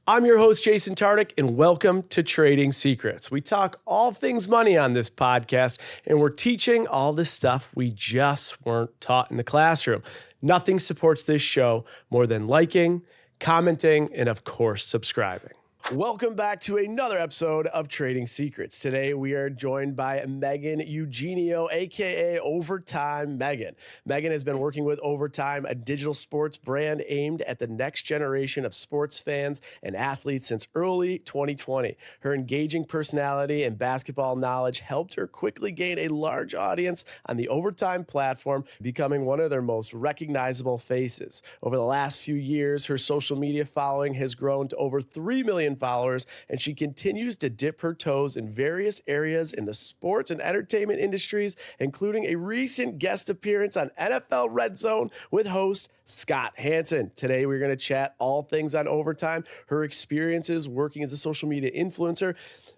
I'm your host, Jason Tartick, and welcome to Trading Secrets. We talk all things money on this podcast, and we're teaching all the stuff we just weren't taught in the classroom. Nothing supports this show more than liking, commenting, and of course, subscribing. Welcome back to another episode of Trading Secrets. Today, we are joined by Megan Eugenio, aka Overtime Megan. Megan has been working with Overtime, a digital sports brand aimed at the next generation of sports fans and athletes since early 2020. Her engaging personality and basketball knowledge helped her quickly gain a large audience on the Overtime platform, becoming one of their most recognizable faces. Over the last few years, her social media following has grown to over 3 million followers, and she continues to dip her toes in various areas in the sports and entertainment industries, including a recent guest appearance on NFL Red Zone with host Scott Hanson. Today, we're going to chat all things on Overtime, her experiences working as a social media influencer,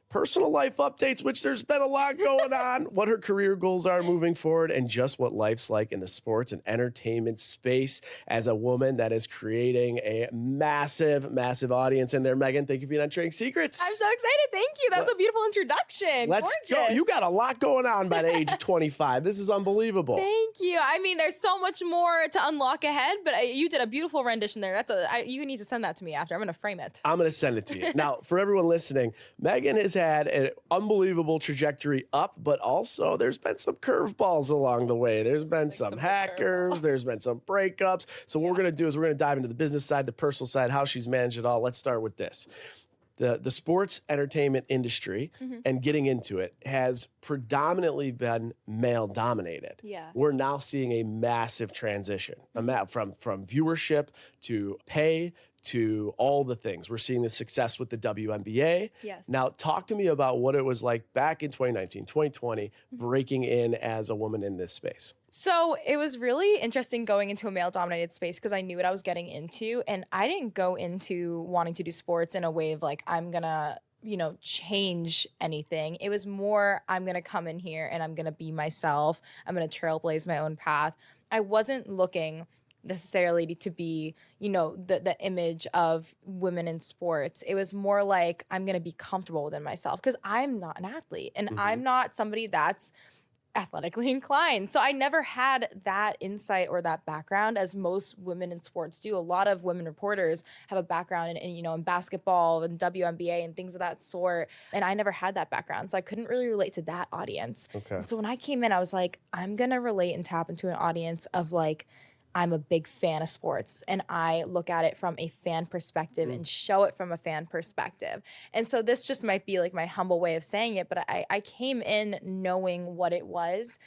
personal life updates, which there's been a lot going on, what her career goals are moving forward, and just what life's like in the sports and entertainment space as a woman that is creating a massive, massive audience in there. Megan, thank you for being on Trading Secrets. I'm so excited. Thank you. That was a beautiful introduction. Let's go. You got a lot going on by the age of 25. This is unbelievable. Thank you. I mean, there's so much more to unlock ahead, but you did a beautiful rendition there. You need to send that to me after. I'm going to frame it. I'm going to send it to you. Now, for everyone listening, Megan has had an unbelievable trajectory up, but also there's been some curveballs along the way. There's been some hackers, there's been some breakups. So what we're going to do is we're going to dive into the business side, the personal side, how she's managed it all. Let's start with this. The sports entertainment industry and getting into it has predominantly been male dominated. Yeah. We're now seeing a massive transition from viewership to pay to all the things. We're seeing the success with the WNBA. Yes. Now, talk to me about what it was like back in 2019, 2020, breaking in as a woman in this space. So it was really interesting going into a male-dominated space because I knew what I was getting into, and I didn't go into wanting to do sports in a way of like, I'm gonna, change anything. It was more, I'm gonna come in here and I'm gonna be myself. I'm gonna trailblaze my own path. I wasn't looking necessarily to be, the image of women in sports. It was more like, I'm gonna be comfortable within myself because I'm not an athlete and I'm not somebody that's athletically inclined. So I never had that insight or that background as most women in sports do. A lot of women reporters have a background in basketball and WNBA and things of that sort. And I never had that background. So I couldn't really relate to that audience. Okay. And so when I came in, I was like, I'm going to relate and tap into an audience of like, I'm a big fan of sports and I look at it from a fan perspective and show it from a fan perspective. And so this just might be like my humble way of saying it, but I came in knowing what it was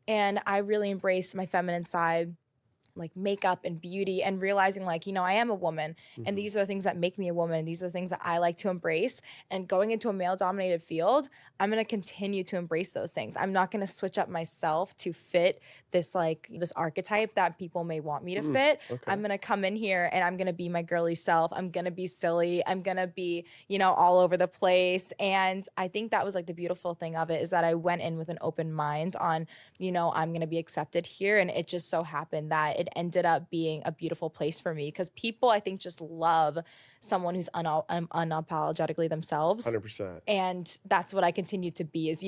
and I really embraced my feminine side, like makeup and beauty, and realizing like, I am a woman and these are the things that make me a woman. These are the things that I like to embrace. And going into a male dominated field, I'm going to continue to embrace those things. I'm not going to switch up myself to fit this archetype that people may want me to fit. Okay. I'm going to come in here and I'm going to be my girly self. I'm going to be silly. I'm going to be, all over the place. And I think that was like the beautiful thing of it is that I went in with an open mind on, I'm going to be accepted here. And it just so happened that it ended up being a beautiful place for me because people, I think, just love someone who's unapologetically themselves. 100%. And that's what I continue to be is,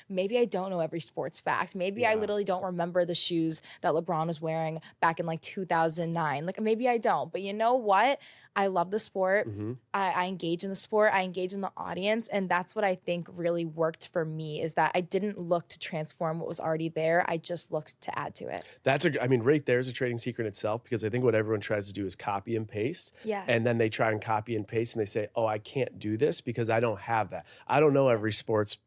maybe I don't know every sports fact. Maybe I literally don't remember the shoes that LeBron was wearing back in like 2009. Like maybe I don't, but you know what? I love the sport. I engage in the sport. I engage in the audience. And that's what I think really worked for me is that I didn't look to transform what was already there. I just looked to add to it. Right there's a trading secret itself because I think what everyone tries to do is copy and paste. Yeah. And then they try and copy and paste and they say, oh, I can't do this because I don't have that. I don't know every sports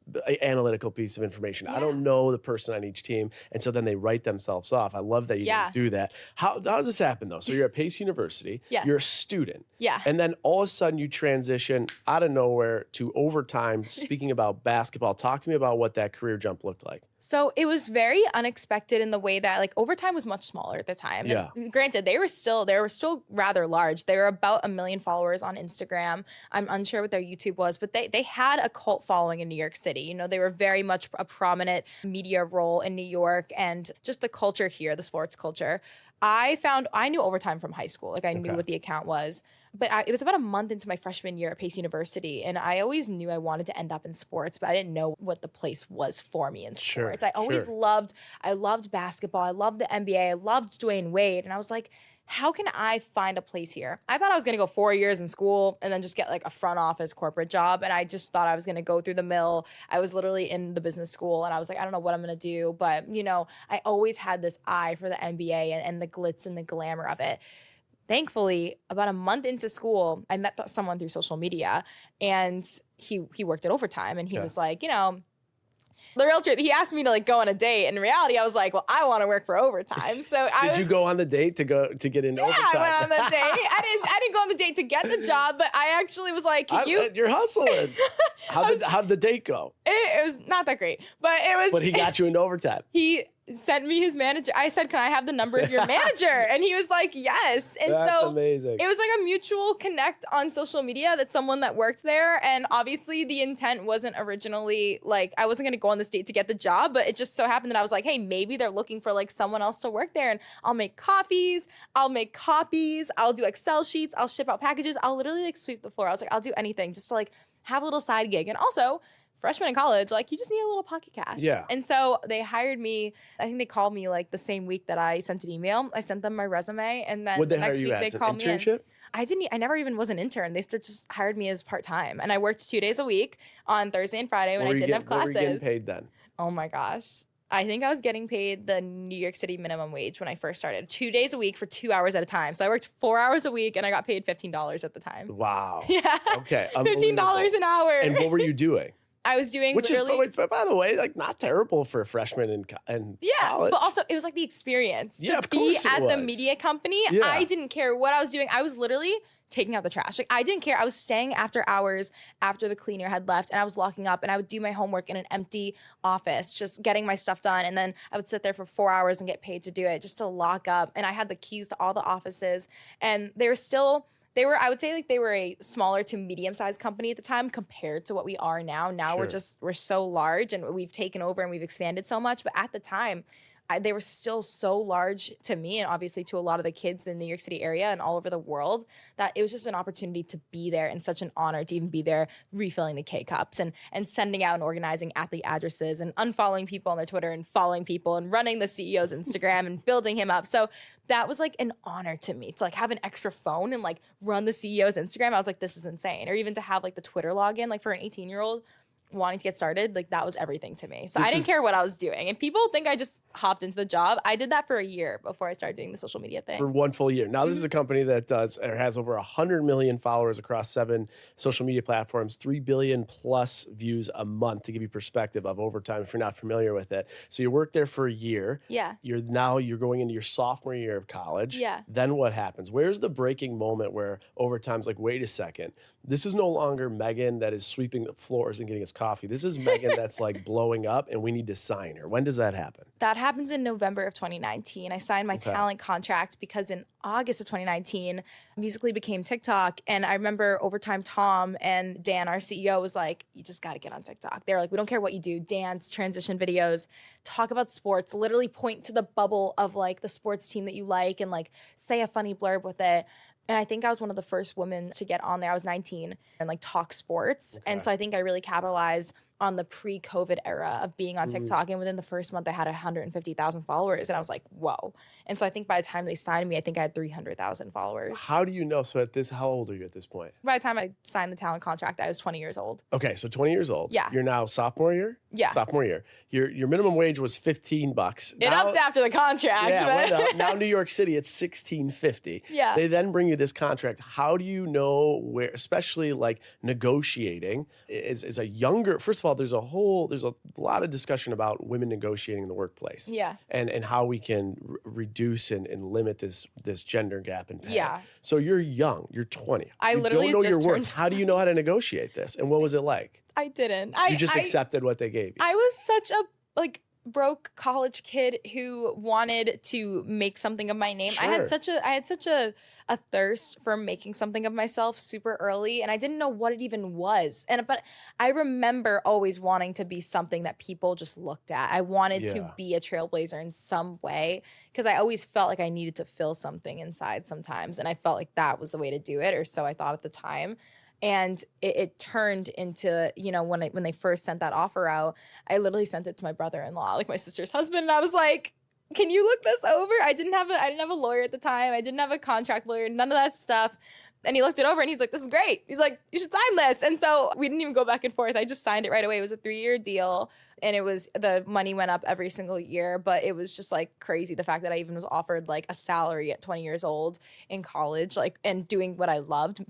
analytical piece of information. I don't know the person on each team. And so then they write themselves off. I love that you didn't do that. How does this happen though? So you're at Pace University. You're a student. Yeah. And then all of a sudden you transition out of nowhere to Overtime, speaking about basketball. Talk to me about what that career jump looked like. So it was very unexpected in the way that like Overtime was much smaller at the time. Yeah. And granted, they were still rather large. They were about 1 million followers on Instagram. I'm unsure what their YouTube was, but they had a cult following in New York City. They were very much a prominent media role in New York and just the culture here, the sports culture. I knew Overtime from high school. Like I knew what the account was. But it was about a month into my freshman year at Pace University, and I always knew I wanted to end up in sports, but I didn't know what the place was for me in sports. I always loved basketball. I loved the NBA. I loved Dwayne Wade, and I was like, how can I find a place here? I thought I was going to go 4 years in school and then just get like a front office corporate job. And I just thought I was going to go through the mill. I was literally in the business school and I was like, I don't know what I'm going to do. But, you know, I always had this eye for the NBA and the glitz and the glamour of it. Thankfully, about a month into school, I met someone through social media and he worked at Overtime and he was like, you know, the real truth, he asked me to like go on a date. In reality, I was like, well, I want to work for Overtime. So Did you go on the date to get into Overtime? Yeah, I went on the date. I didn't go on the date to get the job, but I actually was like, you're hustling. How did the date go? It was not that great, but it was. But he got you into Overtime. He sent me his manager. I said, can I have the number of your manager? And he was like, yes. And That's amazing. It was like a mutual connect on social media that someone that worked there. And obviously the intent wasn't originally like, I wasn't going to go on this date to get the job, but it just so happened that I was like, hey, maybe they're looking for like someone else to work there. And I'll make coffees, I'll make copies, I'll do Excel sheets, I'll ship out packages. I'll literally like sweep the floor. I was like, I'll do anything just to like have a little side gig. And also, freshman in college, like you just need a little pocket cash. Yeah. And so they hired me. I think they called me like the same week that I sent an email. I sent them my resume, and then the next week they called me in. I never even was an intern. They just hired me as part-time. And I worked 2 days a week on Thursday and Friday when I didn't have classes. What were you getting paid then? Oh my gosh. I think I was getting paid the New York City minimum wage when I first started. 2 days a week for 2 hours at a time. So I worked 4 hours a week and I got paid $15 at the time. Wow. Yeah. Okay. $15 an hour. And what were you doing? I was doing Which is, by the way, like not terrible for a freshman in college. But also it was like the experience. Yeah, of course to be at the media company. Yeah. I didn't care what I was doing. I was literally taking out the trash. Like I didn't care. I was staying after hours after the cleaner had left and I was locking up and I would do my homework in an empty office, just getting my stuff done. And then I would sit there for 4 hours and get paid to do it, just to lock up. And I had the keys to all the offices and I would say like they were a smaller to medium-sized company at the time compared to what we are now. Now we're so large and we've taken over and we've expanded so much. But at the time, they were still so large to me and obviously to a lot of the kids in the New York City area and all over the world that it was just an opportunity to be there and such an honor to even be there refilling the K-Cups and sending out and organizing athlete addresses and unfollowing people on their Twitter and following people and running the CEO's Instagram and building him up. So that was like an honor to me to like have an extra phone and like run the CEO's Instagram. I was like, this is insane. Or even to have like the Twitter login, like for an 18-year-old wanting to get started, like that was everything to me. So I didn't care what I was doing. And people think I just hopped into the job. I did that for a year before I started doing the social media thing. For 1 full year. Now this is a company that has over 100 million followers across 7 social media platforms, 3 billion plus views a month, to give you perspective of Overtime if you're not familiar with it. So you worked there for a year. Yeah. You're going into your sophomore year of college. Yeah. Then what happens? Where's the breaking moment where Overtime's like, wait a second, this is no longer Megan that is sweeping the floors and getting us coffee. This is Megan that's like blowing up and we need to sign her. When does that happen? That happens in November of 2019. I signed my talent contract because in August of 2019, Musical.ly became TikTok. And I remember Overtime Tom and Dan, our CEO, was like, you just got to get on TikTok. They're like, we don't care what you do, dance, transition videos, talk about sports, literally point to the bubble of like the sports team that you like and like say a funny blurb with it. And I think I was one of the first women to get on there. I was 19 and like talk sports. Okay. And so I think I really capitalized on the pre-COVID era of being on TikTok. And within the first month, I had 150,000 followers. And I was like, whoa. And so I think by the time they signed me, I think I had 300,000 followers. How do you know? So how old are you at this point? By the time I signed the talent contract, I was 20 years old. Okay, so 20 years old. Yeah. You're now sophomore year? Yeah. Sophomore year. Your minimum wage was $15. It upped after the contract. Yeah, went up. Now New York City, it's $16.50. Yeah. They then bring you this contract. How do you know where, especially like negotiating, is a younger, first of all, there's a lot of discussion about women negotiating in the workplace. Yeah. And how we can reduce and limit this gender gap in pay. Yeah. So you're young, you're 20. I you literally don't know just your worth. turned. How do you know how to negotiate this? And what was it like? I didn't. You just accepted what they gave you. I was such a broke college kid who wanted to make something of my name. Sure. I had such a thirst for making something of myself super early, and I didn't know what it even was. But I remember always wanting to be something that people just looked at. I wanted to be a trailblazer in some way because I always felt like I needed to fill something inside sometimes, and I felt like that was the way to do it, or so I thought at the time. And it turned into, when they first sent that offer out, I literally sent it to my brother-in-law, like my sister's husband, and I was like, can you look this over? I didn't have a lawyer at the time. I didn't have a contract lawyer, none of that stuff. And he looked it over and he's like, this is great. He's like, you should sign this. And so we didn't even go back and forth. I just signed it right away. It was a 3-year deal. And the money went up every single year, but it was just like crazy. The fact that I even was offered like a salary at 20 years old in college, like, and doing what I loved,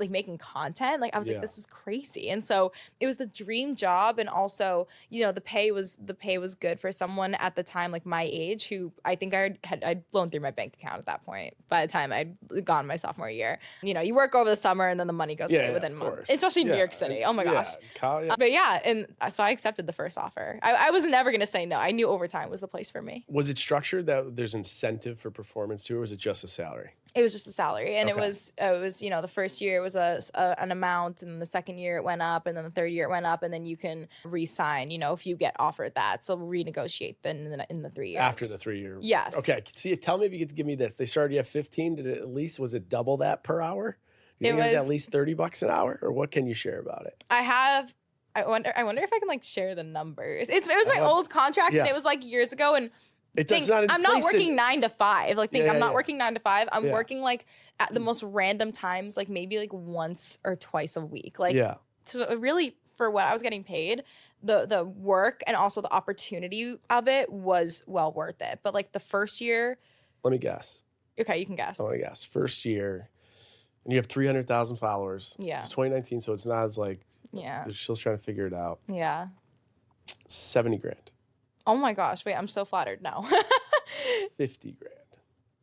making content. Like I was like, this is crazy. And so it was the dream job. And also, the pay was good for someone at the time, like my age, who I think I'd blown through my bank account at that point by the time I'd gone my sophomore year. You work over the summer and then the money goes away within a month, especially in New York City. Oh my gosh. But and so I accepted the first offer. I was never going to say no. I knew overtime was the place for me. Was it structured that there's incentive for performance too, or was it just a salary? It was just a salary. And it was the first year it was an amount, and the second year it went up, and then the third year it went up, and then you can re-sign, if you get offered that. So renegotiate then in the 3 years. After the 3 year. Yes. Okay. So tell me if you could give me this. They started you at 15. Was it double that per hour? You think it was at least $30 an hour, or what can you share about it? I wonder if I can like share the numbers. It was my old contract and it was like years ago, and I'm not working 9 to 5. Like I'm not working 9 to 5. I'm working like at the most random times, like maybe like once or twice a week. Like so really for what I was getting paid, the work and also the opportunity of it was well worth it. But like the first year, let me guess. Okay, you can guess. I want to guess. First year. And you have 300,000 followers. Yeah. It's 2019, so it's not as like, they're still trying to figure it out. Yeah. 70 grand. Oh my gosh. Wait, I'm so flattered now. 50 grand.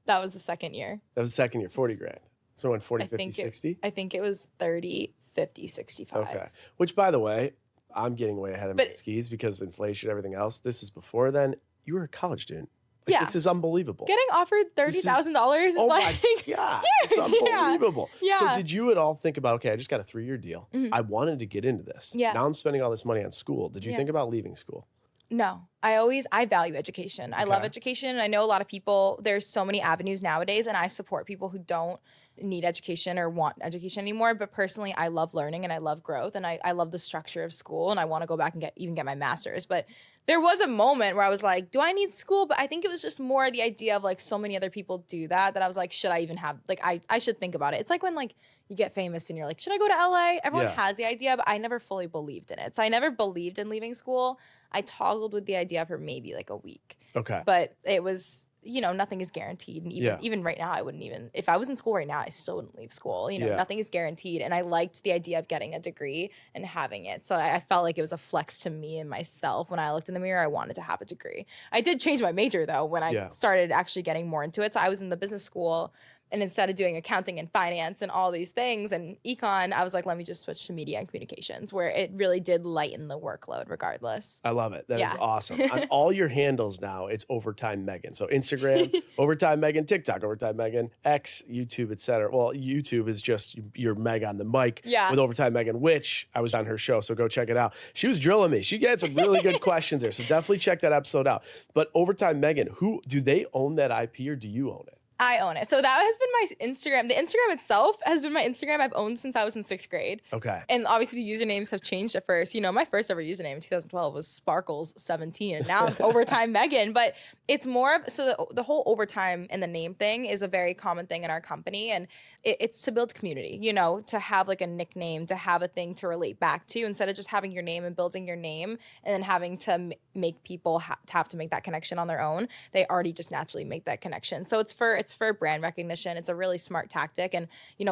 That was the second year. That was the second year, 40 grand. So it went 40, 50, 60? I think it was 30, 50, 65. Okay. Which, by the way, I'm getting way ahead of my skis because inflation, everything else. This is before then. You were a college student. This is unbelievable. Getting offered $30,000 is my God, it's unbelievable. Yeah. So did you at all think about, okay, I just got a 3-year deal. I wanted to get into this. Yeah. Now I'm spending all this money on school. Did you think about leaving school? No. I value education. I love education. I know a lot of people, there's so many avenues nowadays, and I support people who don't need education or want education anymore. But personally, I love learning and I love growth, and I love the structure of school, and I want to go back and get my master's. But there was a moment where I was like, do I need school? But I think it was just more the idea of like so many other people do that I was like, should I even have, like, I should think about it. It's like when like you get famous and you're like, should I go to LA? Everyone has the idea, but I never fully believed in it. So I never believed in leaving school. I toggled with the idea for maybe like a week. Okay. But it was, nothing is guaranteed. And even right now, I wouldn't even, if I was in school right now, I still wouldn't leave school. Nothing is guaranteed. And I liked the idea of getting a degree and having it. So I felt like it was a flex to me and myself. When I looked in the mirror, I wanted to have a degree. I did change my major though, when I started actually getting more into it. So I was in the business school, and instead of doing accounting and finance and all these things and econ, I was like, let me just switch to media and communications, where it really did lighten the workload regardless. I love it. That is awesome. On all your handles now, it's Overtime Megan. So Instagram, Overtime Megan, TikTok, Overtime Megan, X, YouTube, etc. Well, YouTube is just your Meg on the mic with Overtime Megan, which I was on her show, so go check it out. She was drilling me. She had some really good questions there, so definitely check that episode out. But Overtime Megan, who do they own that IP, or do you own it? I own it. So that has been my Instagram. The Instagram itself has been my Instagram I've owned since I was in 6th grade. Okay. And obviously the usernames have changed at first. My first ever username in 2012 was Sparkles17, and now I'm Overtime Megan. But it's more of, so the whole overtime and the name thing is a very common thing in our company. And it's to build community, to have like a nickname, to have a thing to relate back to, instead of just having your name and building your name and then having to make people have to make that connection on their own. They already just naturally make that connection. So it's for brand recognition. It's a really smart tactic. And,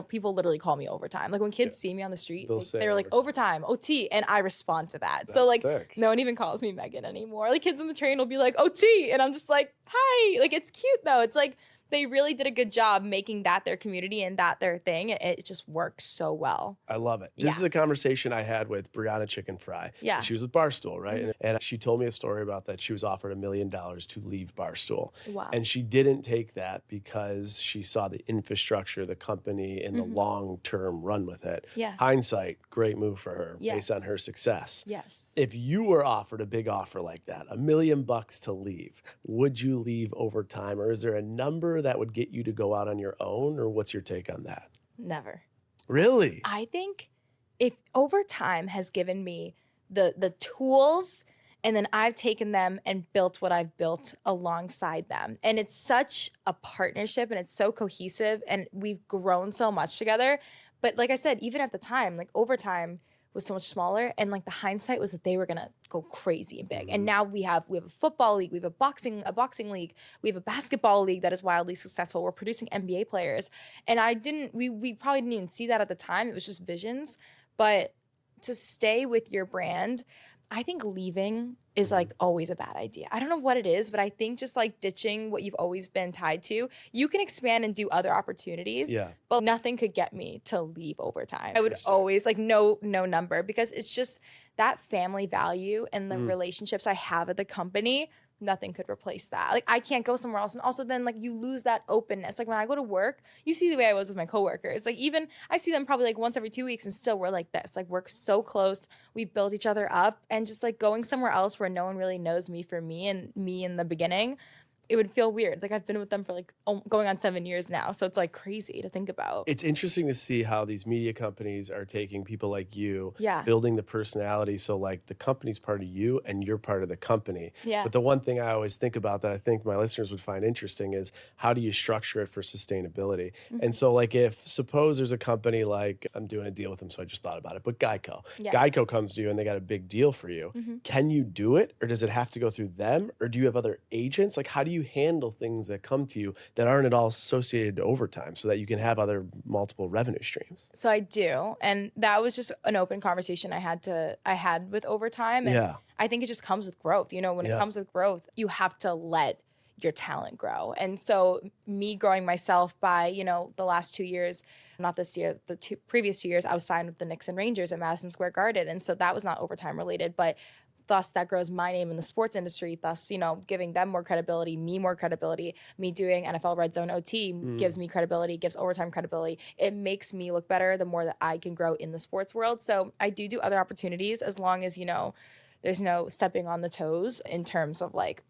people literally call me Overtime. Like when kids see me on the street, they're like, Overtime, OT. And I respond to that. That's so like, sick. No one even calls me Megan anymore. Like kids on the train will be like, OT. And I'm just like, hi. Like it's cute though. It's like, they really did a good job making that their community and that their thing. It just works so well. I love it. This is a conversation I had with Brianna Chicken Fry. Yeah. She was with Barstool, right? And she told me a story about that. She was offered $1 million to leave Barstool. Wow. And she didn't take that because she saw the infrastructure, the company, and the long-term run with it. Yeah. Hindsight, great move for her based on her success. Yes. If you were offered a big offer like that, $1 million to leave, would you leave over time? Or is there a number that would get you to go out on your own? Or what's your take on that? Never. Really? I think if overtime has given me the tools, and then I've taken them and built what I've built alongside them. And it's such a partnership and it's so cohesive and we've grown so much together. But like I said, even at the time, like overtime was so much smaller, and like the hindsight was that they were gonna go crazy and big. And now we have a football league, we have a boxing league, we have a basketball league that is wildly successful. We're producing NBA players, and we probably didn't even see that at the time. It was just visions. But to stay with your brand, I think leaving is like always a bad idea. I don't know what it is, but I think just like ditching what you've always been tied to, you can expand and do other opportunities. Yeah. But nothing could get me to leave overtime. I would always like no number, because it's just that family value and the relationships I have at the company. Nothing could replace that. Like I can't go somewhere else. And also then like you lose that openness. Like when I go to work, you see the way I was with my coworkers. Like even I see them probably like once every 2 weeks and still we're like this. Like we're so close. We build each other up, and just like going somewhere else where no one really knows me for me and me in the beginning, it would feel weird. Like I've been with them for like going on 7 years now. So it's like crazy to think about. It's interesting to see how these media companies are taking people like you, Yeah. building the personality. So like the company's part of you and you're part of the company. Yeah. But the one thing I always think about that I think my listeners would find interesting is how do you structure it for sustainability? And so like if suppose there's a company like, I'm doing a deal with them, so I just thought about it, but Geico. Yeah. Geico comes to you and they got a big deal for you. Can you do it, or does it have to go through them, or do you have other agents? Like how do you handle things that come to you that aren't at all associated to overtime so that you can have other multiple revenue streams? So I do. And that was just an open conversation I had with overtime. And I think it just comes with growth. You know, when it comes with growth, you have to let your talent grow. And so me growing myself by, you know, the last 2 years, not this year, the previous 2 years, I was signed with the Knicks and Rangers at Madison Square Garden. And so that was not overtime related, but thus that grows my name in the sports industry, thus, you know, giving them more credibility, me doing NFL Red Zone OT gives me credibility, gives overtime credibility. It makes me look better the more that I can grow in the sports world. So I do other opportunities as long as, you know, there's no stepping on the toes in terms of like,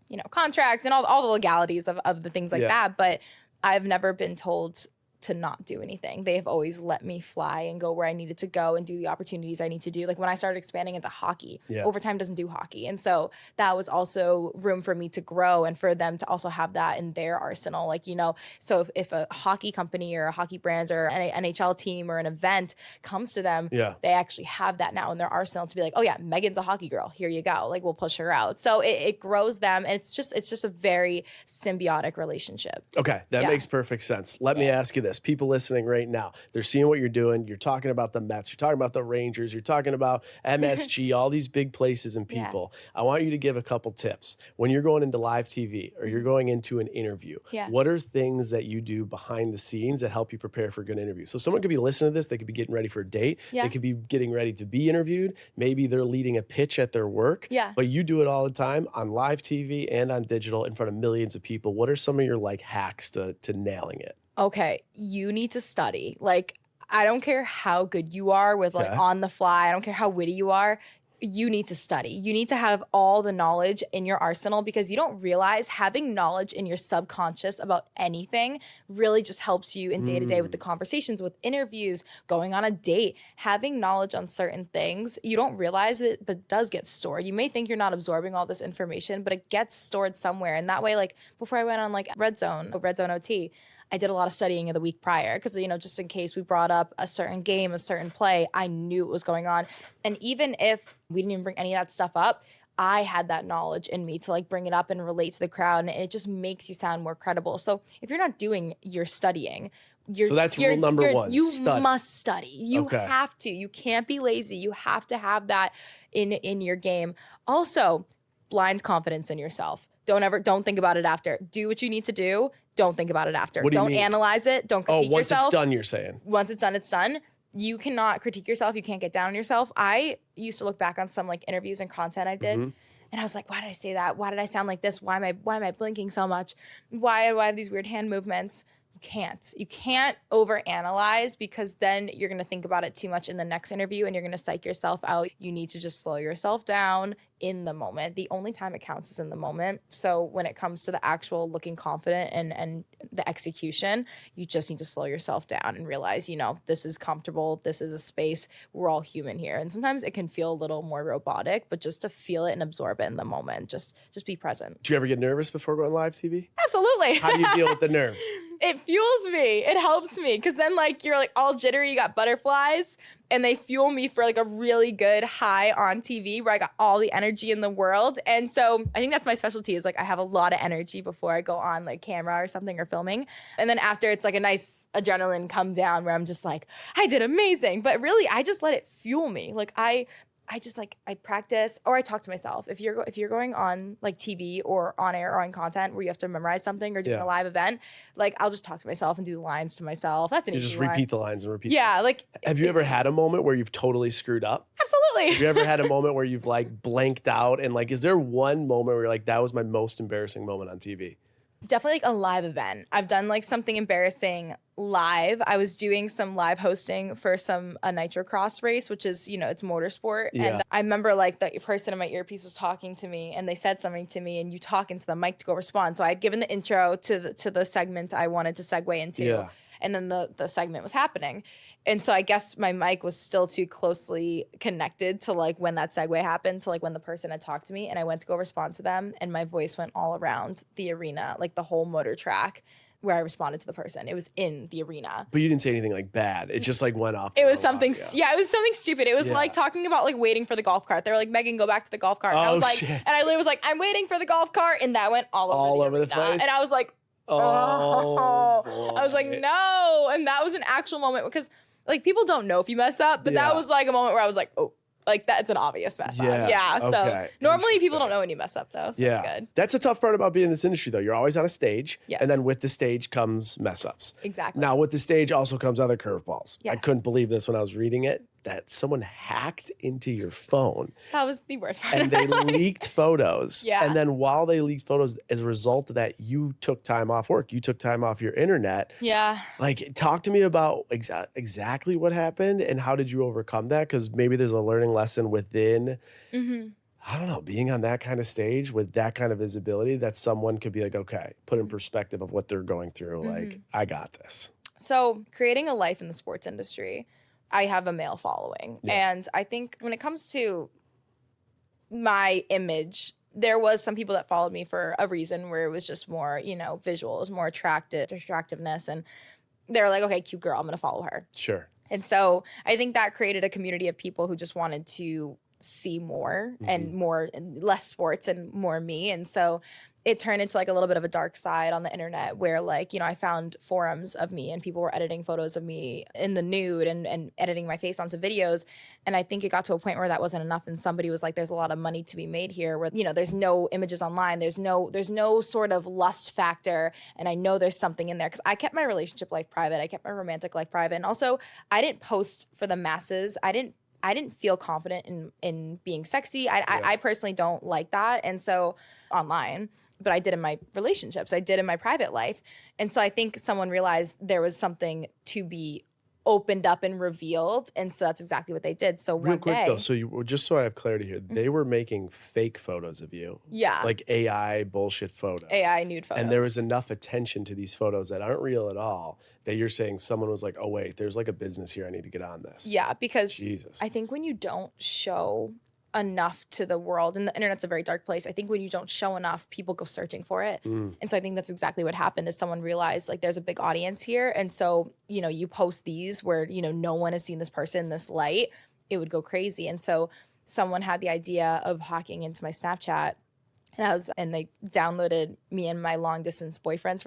you know, contracts and all the legalities of the things like that. But I've never been told to not do anything. They have always let me fly and go where I needed to go and do the opportunities I need to do. Like when I started expanding into hockey, overtime doesn't do hockey. And so that was also room for me to grow and for them to also have that in their arsenal. Like, you know, so if a hockey company or a hockey brand or an NHL team or an event comes to them, they actually have that now in their arsenal to be like, oh yeah, Megan's a hockey girl. Here you go. Like we'll push her out. So it grows them. And it's just a very symbiotic relationship. Okay. That makes perfect sense. Let me ask you this. People listening right now, they're seeing what you're doing. You're talking about the Mets. You're talking about the Rangers. You're talking about MSG, all these big places and people. I want you to give a couple tips. When you're going into live TV or you're going into an interview, what are things that you do behind the scenes that help you prepare for a good interview? So someone could be listening to this. They could be getting ready for a date. They could be getting ready to be interviewed. Maybe they're leading a pitch at their work. But you do it all the time on live TV and on digital in front of millions of people. What are some of your like hacks to nailing it? Okay, you need to study. Like, I don't care how good you are with like on the fly. I don't care how witty you are. You need to study. You need to have all the knowledge in your arsenal, because you don't realize having knowledge in your subconscious about anything really just helps you in day to day with the conversations, with interviews, going on a date. Having knowledge on certain things, you don't realize it, but it does get stored. You may think you're not absorbing all this information, but it gets stored somewhere. And that way, like before I went on like Red Zone OT, I did a lot of studying in the week prior because, you know, just in case we brought up a certain game, a certain play, I knew what was going on. And even if we didn't even bring any of that stuff up, I had that knowledge in me to like bring it up and relate to the crowd. And it just makes you sound more credible. So if you're not doing your studying, so that's rule number one. You must study. You have to. You can't be lazy. You have to have that in your game. Also, blind confidence in yourself. Don't think about it after. Do what you need to do. Don't think about it after. What do you Don't mean? analyze it. Don't critique once yourself. It's done, you're saying. Once it's done, it's done. You cannot critique yourself. You can't get down on yourself. I used to look back on some like interviews and content I did, and I was like, why did I say that? Why did I sound like this? Why am I blinking so much? Why do I have these weird hand movements? You can't overanalyze, because then you're going to think about it too much in the next interview and you're going to psych yourself out. You need to just slow yourself down in the moment. The only time it counts is in the moment. So when it comes to the actual looking confident and the execution, you just need to slow yourself down and realize, this is comfortable. This is a space. We're all human here. And sometimes it can feel a little more robotic, but just to feel it and absorb it in the moment, just be present. Do you ever get nervous before going live TV? Absolutely. How do you deal with the nerves? It fuels me. It helps me, because then like you're like all jittery, you got butterflies, and they fuel me for like a really good high on TV where I got all the energy in the world. And so I think that's my specialty, is like I have a lot of energy before I go on like camera or something or filming. And then after, it's like a nice adrenaline come down where I'm just like, I did amazing. But really, I just let it fuel me. Like I practice, or I talk to myself. If you're going on like TV or on air or on content where you have to memorize something or doing a live event, like I'll just talk to myself and do the lines to myself. That's an easy one. You just repeat the lines and repeat. Yeah, like. Have you ever had a moment where you've totally screwed up? Absolutely. Have you ever had a moment where you've like blanked out, and like, is there one moment where you're like, that was my most embarrassing moment on TV? Definitely like a live event. I've done like something embarrassing live. I was doing some live hosting for a nitro cross race, which is, it's motorsport. Yeah. And I remember like the person in my earpiece was talking to me and they said something to me, and you talk into the mic to go respond. So I had given the intro to the segment I wanted to segue into. Yeah. And then the segment was happening. And so I guess my mic was still too closely connected to like when that segue happened to like when the person had talked to me, and I went to go respond to them, and my voice went all around the arena, like the whole motor track where I responded to the person. It was in the arena. But you didn't say anything like bad. It just like went off. It was something, it was something stupid. It was like talking about like waiting for the golf cart. They were like, Megan, go back to the golf cart. And I was like, shit. and I literally was like, I'm waiting for the golf cart. And that went all over the place. And I was like, boy. I was like, no. And that was an actual moment, because like people don't know if you mess up, but that was like a moment where I was like, oh, like that's an obvious mess up. Yeah. So normally people don't know when you mess up though. So that's good. That's a tough part about being in this industry though. You're always on a stage. Yeah. And then with the stage comes mess ups. Exactly. Now with the stage also comes other curveballs. Yeah. I couldn't believe this when I was reading it, that someone hacked into your phone. That was the worst part. And they leaked photos. Yeah. And then while they leaked photos, as a result of that, you took time off work. You took time off your internet. Yeah. Like, talk to me about exactly what happened and how did you overcome that? Because maybe there's a learning lesson within, I don't know, being on that kind of stage with that kind of visibility that someone could be like, okay, put in perspective of what they're going through. Like, I got this. So creating a life in the sports industry, I have a male following. Yeah. And I think when it comes to my image, there was some people that followed me for a reason where it was just more, visual, it was more attractiveness. And they were like, okay, cute girl, I'm going to follow her. Sure. And so I think that created a community of people who just wanted to see more and less sports and more me. And so it turned into like a little bit of a dark side on the internet where like, I found forums of me and people were editing photos of me in the nude and editing my face onto videos. And I think it got to a point where that wasn't enough. And somebody was like, there's a lot of money to be made here where, there's no images online. There's no sort of lust factor. And I know there's something in there because I kept my relationship life private. I kept my romantic life private. And also I didn't post for the masses. I didn't feel confident in being sexy. I personally don't like that. And so online, but I did in my relationships. I did in my private life. And so I think someone realized there was something to be opened up and revealed. And so that's exactly what they did. So Real one quick day, though, so just so I have clarity here, they were making fake photos of you. Yeah. Like AI bullshit photos. AI nude photos. And there was enough attention to these photos that aren't real at all that you're saying someone was like, oh wait, there's like a business here. I need to get on this. Yeah, because Jesus. I think when you don't show enough to the world, and the internet's a very dark place, I think when you don't show enough, people go searching for it. And so I think that's exactly what happened is someone realized like there's a big audience here. And so, you post these where, no one has seen this person in this light, it would go crazy. And so someone had the idea of hacking into my Snapchat and they downloaded me and my long distance boyfriend's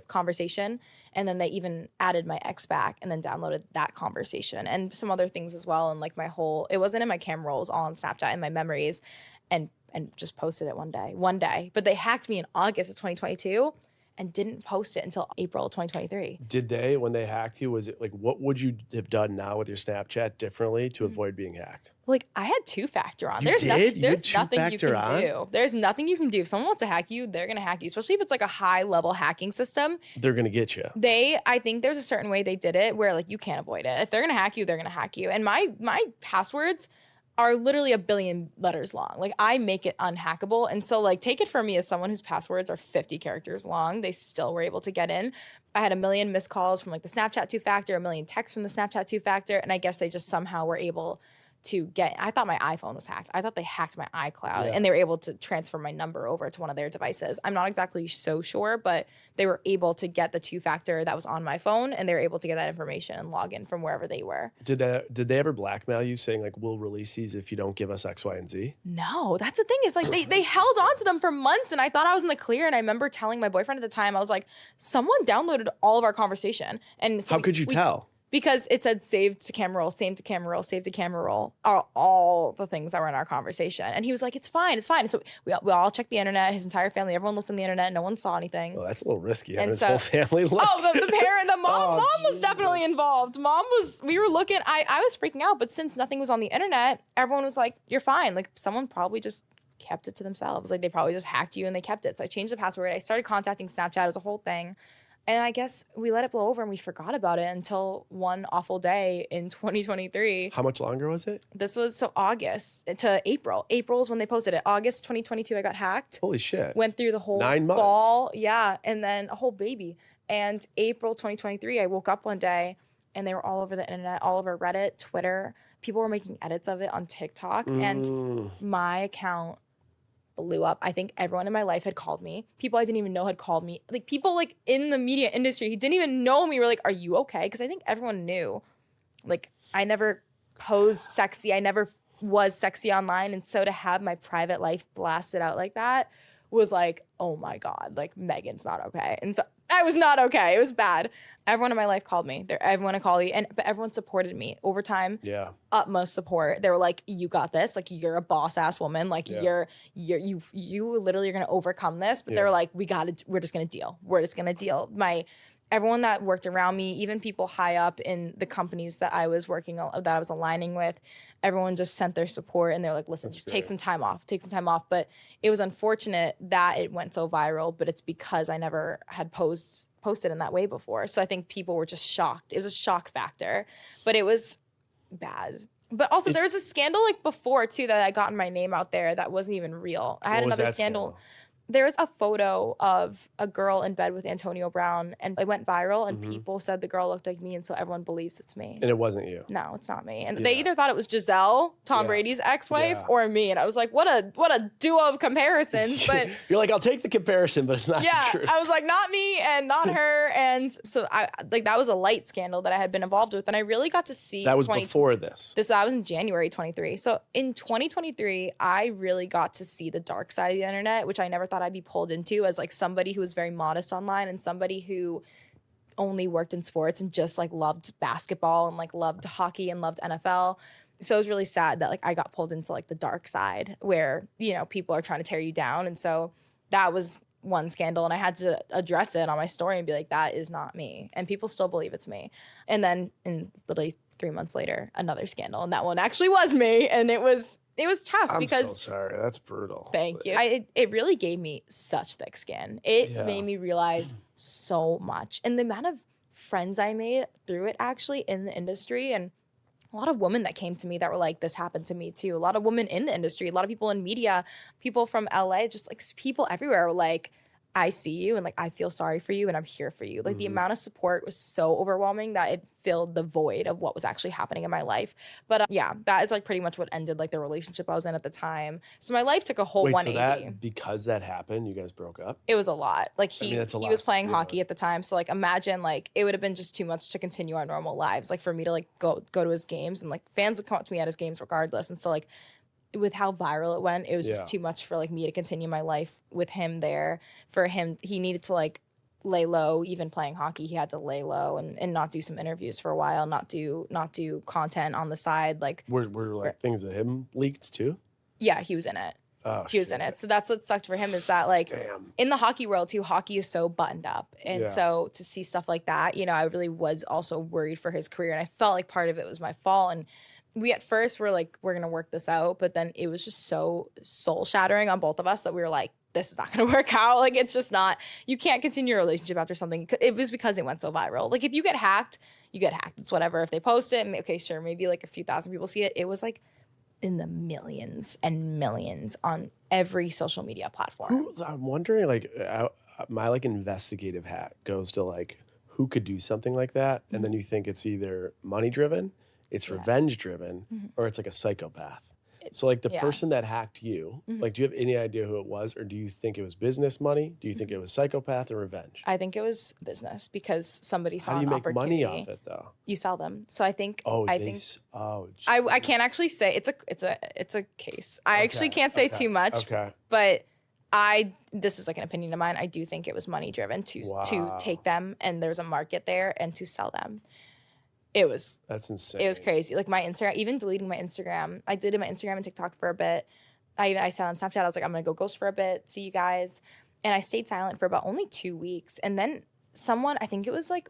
conversation. And then they even added my ex back and then downloaded that conversation and some other things as well. And like it wasn't in my camera roll, it was all on Snapchat and my memories. And and just posted it one day. But they hacked me in August of 2022 and didn't post it until April 2023. Did they, when they hacked you, was it like, what would you have done now with your Snapchat differently to avoid being hacked? Like, I had two-factor on. You there's did? there's nothing you two-factor can on? do. There's nothing you can do. If someone wants to hack you, they're going to hack you, especially if it's like a high-level hacking system. They're going to get you. I think there's a certain way they did it where like you can't avoid it. If they're going to hack you, they're going to hack you. And my passwords are literally 1 billion letters long. Like, I make it unhackable. And so like, take it from me as someone whose passwords are 50 characters long, they still were able to get in. I had 1 million missed calls from like the Snapchat two-factor, 1 million texts from the Snapchat two-factor. And I guess they just somehow were able to get, I thought my iPhone was hacked. I thought they hacked my iCloud and they were able to transfer my number over to one of their devices. I'm not exactly so sure, but they were able to get the two-factor that was on my phone and they were able to get that information and log in from wherever they were. Did they ever blackmail you saying like, we'll release these if you don't give us X, Y, and Z? No, that's the thing is like they held on to them for months and I thought I was in the clear. And I remember telling my boyfriend at the time, I was like, someone downloaded all of our conversation. And so how could you tell? Because it said saved to camera roll, saved to camera roll, saved to camera roll, are all the things that were in our conversation. And he was like, it's fine. And so we all checked the internet, his entire family, everyone looked on the internet, no one saw anything. Well, that's a little risky. Having his whole family look. Oh, the parent, the mom was definitely involved. We were looking, I was freaking out, but since nothing was on the internet, everyone was like, you're fine. Like someone probably just kept it to themselves. Like they probably just hacked you and they kept it. So I changed the password. I started contacting Snapchat as a whole thing. And I guess we let it blow over and we forgot about it until one awful day in 2023. How much longer was it? This was August to April. April is when they posted it. August 2022, I got hacked. Holy shit. Went through the whole 9 months. fall. Yeah. And then a whole baby. And April 2023, I woke up one day and they were all over the internet, all over Reddit, Twitter. People were making edits of it on TikTok. And my account blew up. I think everyone in my life had called me. People I didn't even know had called me. Like people like in the media industry who didn't even know me were like, are you okay? Because I think everyone knew. Like I never posed sexy. I never was sexy online. And so to have my private life blasted out like that was like, oh my God, like Megan's not okay. And so I was not okay. It was bad. Everyone in my life called me. Everyone called me, but everyone supported me over time. Yeah, utmost support. They were like, "You got this. Like, you're a boss ass woman. Like, you literally are gonna overcome this." But they were like, "We're just gonna deal. We're just gonna deal." Everyone that worked around me, even people high up in the companies that I was aligning with, everyone just sent their support and they're like, listen, just take some time off. But it was unfortunate that it went so viral, but it's because I never had posted in that way before. So I think people were just shocked. It was a shock factor, but it was bad. But also there was a scandal like before too that I gotten my name out there that wasn't even real. I had another scandal. There was a photo of a girl in bed with Antonio Brown and it went viral and people said the girl looked like me and so everyone believes it's me. And it wasn't you. No, it's not me. And they either thought it was Giselle, Tom Brady's ex-wife, or me. And I was like, what a duo of comparisons. But you're like, I'll take the comparison, but it's not the truth. I was like, not me and not her. And so that was a light scandal that I had been involved with. And I really got to see that was before this. That was in January 23. So in 2023, I really got to see the dark side of the internet, which I never thought I'd be pulled into as like somebody who was very modest online and somebody who only worked in sports and just like loved basketball and like loved hockey and loved NFL. So it was really sad that like I got pulled into like the dark side where, you know, people are trying to tear you down. And so that was one scandal and I had to address it on my story and be like, that is not me. And people still believe it's me. And then literally 3 months later, another scandal. And that one actually was me. And it was tough because... I'm so sorry. That's brutal. Thank you. It really gave me such thick skin. It made me realize so much. And the amount of friends I made through it actually in the industry and a lot of women that came to me that were like, this happened to me too. A lot of women in the industry, a lot of people in media, people from LA, just like people everywhere were like, I see you and like I feel sorry for you and I'm here for you. Like the amount of support was so overwhelming that it filled the void of what was actually happening in my life. But that is like pretty much what ended like the relationship I was in at the time. So my life took a whole 180. So because that happened, you guys broke up? It was a lot. Like he was playing hockey at the time. So like imagine like it would have been just too much to continue our normal lives. Like for me to like go to his games and like fans would come up to me at his games regardless. And so like with how viral it went, it was just too much for like me to continue my life with him there. For him, he needed to like lay low. Even playing hockey, he had to lay low and not do some interviews for a while, not do content on the side. Like were like things of him leaked too? Yeah, he was in it. he was in it. So that's what sucked for him is that like in the hockey world too, hockey is so buttoned up. And so to see stuff like that, you know, I really was also worried for his career. And I felt like part of it was my fault. And we at first were like, we're going to work this out. But then it was just so soul shattering on both of us that we were like, this is not going to work out. Like, it's just not, you can't continue a relationship after something. It was because it went so viral. Like if you get hacked, you get hacked. It's whatever. If they post it, okay, sure. Maybe like a few thousand people see it. It was like in the millions and millions on every social media platform. I'm wondering, like, my like investigative hat goes to like, who could do something like that? And then you think it's either money driven, it's revenge driven, or it's like a psychopath. So like the person that hacked you, like, do you have any idea who it was, or do you think it was business money? Do you think it was psychopath or revenge? I think it was business because somebody saw an opportunity. How do you make money off it though? You sell them. So I think. I can't actually say it's a case. I actually can't say too much. Okay. But this is like an opinion of mine. I do think it was money driven to take them, and there's a market there, and to sell them. That's insane. It was crazy. Like my Instagram, even deleting my Instagram. I deleted my Instagram and TikTok for a bit. I said on Snapchat, I was like, I'm going to go ghost for a bit, see you guys. And I stayed silent for about only 2 weeks. And then someone, I think it was like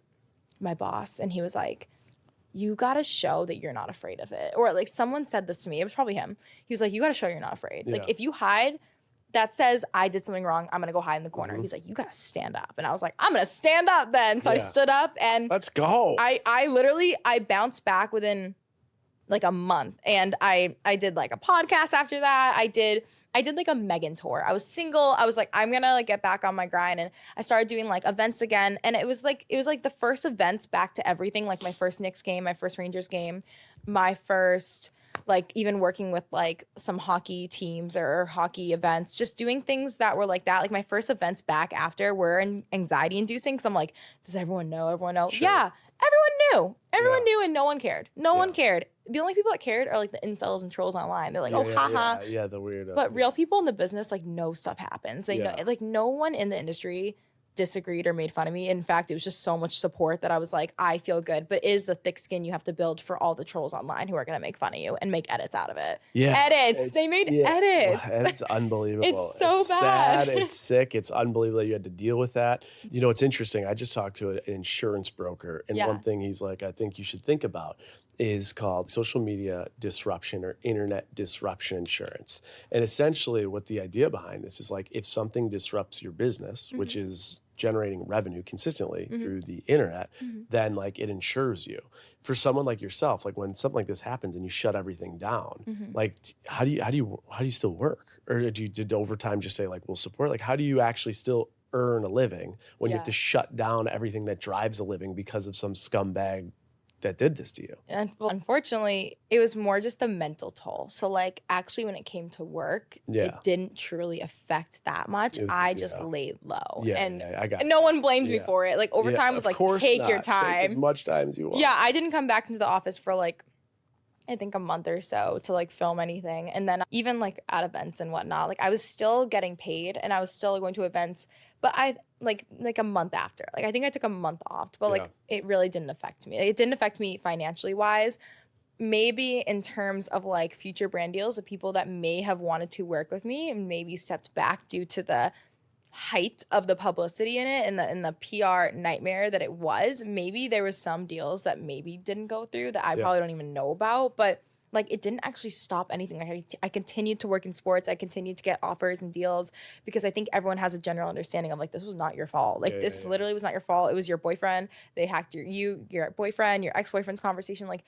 my boss, and he was like, you got to show that you're not afraid of it. Or like someone said this to me. It was probably him. He was like, you got to show you're not afraid. Yeah. Like if you hide, that says I did something wrong, I'm going to go hide in the corner. He's like, you got to stand up. And I was like, I'm going to stand up then. So I stood up and let's go. I bounced back within like a month. And I did like a podcast after that. I did like a Megan tour. I was single. I was like, I'm going to like get back on my grind. And I started doing like events again. And it was like the first events back to everything. Like my first Knicks game, my first Rangers game, my first like even working with like some hockey teams or hockey events, just doing things that were like that. Like my first events back after were anxiety inducing. Cause I'm like, does everyone know? Everyone know? Sure. Yeah. Everyone knew. Everyone knew and no one cared. No one cared. The only people that cared are like the incels and trolls online. They're like, haha. Yeah, the weirdos. But real people in the business, like know stuff happens. They know, like no one in the industry disagreed or made fun of me. In fact, it was just so much support that I was like, I feel good. But it is the thick skin you have to build for all the trolls online who are going to make fun of you and make edits out of it. Yeah. Edits. They made edits. It's unbelievable. It's so bad. Sad. It's sick. It's unbelievable that you had to deal with that. You know, it's interesting. I just talked to an insurance broker, and one thing he's like, I think you should think about is called social media disruption or internet disruption insurance. And essentially what the idea behind this is like, if something disrupts your business, which is generating revenue consistently through the internet, then like it insures you. For someone like yourself, like when something like this happens and you shut everything down, like how do you still work? Or did overtime just say like, we'll support? Like how do you actually still earn a living when you have to shut down everything that drives a living because of some scumbag that did this to you? And unfortunately, it was more just the mental toll. So like actually when it came to work, it didn't truly affect that much. I just laid low. I got no one blamed me for it. Like overtime was like, take your time. Take as much time as you want. Yeah, I didn't come back into the office for like, I think a month or so to like film anything. And then even like at events and whatnot, like I was still getting paid and I was still going to events, but I like a month after, like I think I took a month off, but like it really didn't affect me. It didn't affect me financially wise. Maybe in terms of like future brand deals, the people that may have wanted to work with me and maybe stepped back due to the height of the publicity in it and the PR nightmare that it was. Maybe there was some deals that maybe didn't go through that I probably don't even know about, but like it didn't actually stop anything. Like I continued to work in sports. I continued to get offers and deals because I think everyone has a general understanding of like, this was not your fault. Like this literally was not your fault. It was your boyfriend. They hacked your boyfriend, your ex-boyfriend's conversation. Like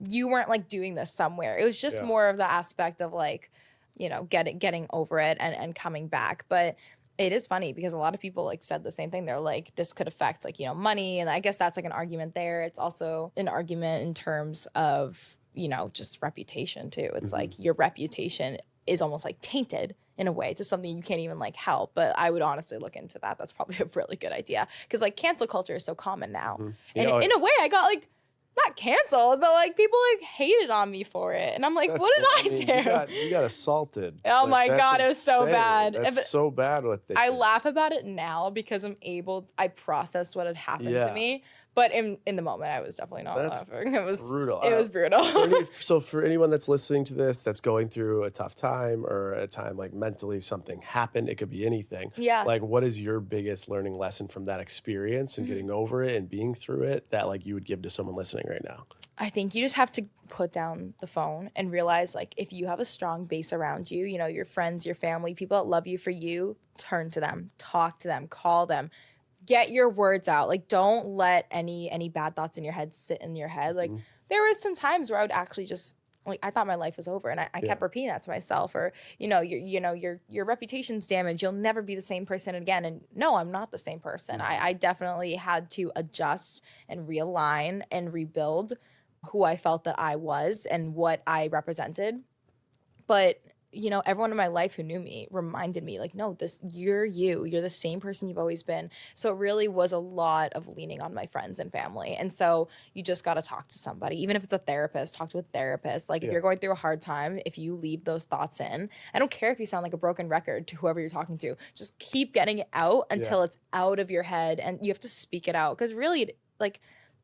you weren't like doing this somewhere. It was just more of the aspect of like, you know, getting over it and coming back. But it is funny because a lot of people like said the same thing. They're like, this could affect like, you know, money. And I guess that's like an argument there. It's also an argument in terms of, you know, just reputation too. It's like your reputation is almost like tainted in a way to something you can't even like help. But I would honestly look into that. That's probably a really good idea because like cancel culture is so common now. And in a way I got like, not canceled, but like people like hated on me for it. And I'm like, what did I do? You got assaulted. Oh my God, it was so bad. That's so bad what they I laugh about it now because I processed what had happened to me. But in the moment, I was definitely not laughing. It was brutal. It was brutal. So for anyone that's listening to this, that's going through a tough time or a time like mentally something happened, it could be anything. Yeah. Like, what is your biggest learning lesson from that experience and getting over it and being through it that like you would give to someone listening right now? I think you just have to put down the phone and realize, like, if you have a strong base around you, you know, your friends, your family, people that love you for you, turn to them, talk to them, call them. Get your words out. Like, don't let any bad thoughts in your head sit in your head. Like, there was some times where I would actually just, like, I thought my life was over, and I kept repeating that to myself. Or, your reputation's damaged. You'll never be the same person again. And no, I'm not the same person. I definitely had to adjust and realign and rebuild who I felt that I was and what I represented. But everyone in my life who knew me reminded me, like, no, you're the same person you've always been. So it really was a lot of leaning on my friends and family. And so you just got to talk to somebody, even if it's a therapist, talk to a therapist. Like, if you're going through a hard time, if you leave those thoughts in, I don't care if you sound like a broken record to whoever you're talking to, just keep getting it out until it's out of your head, and you have to speak it out. Because really, like,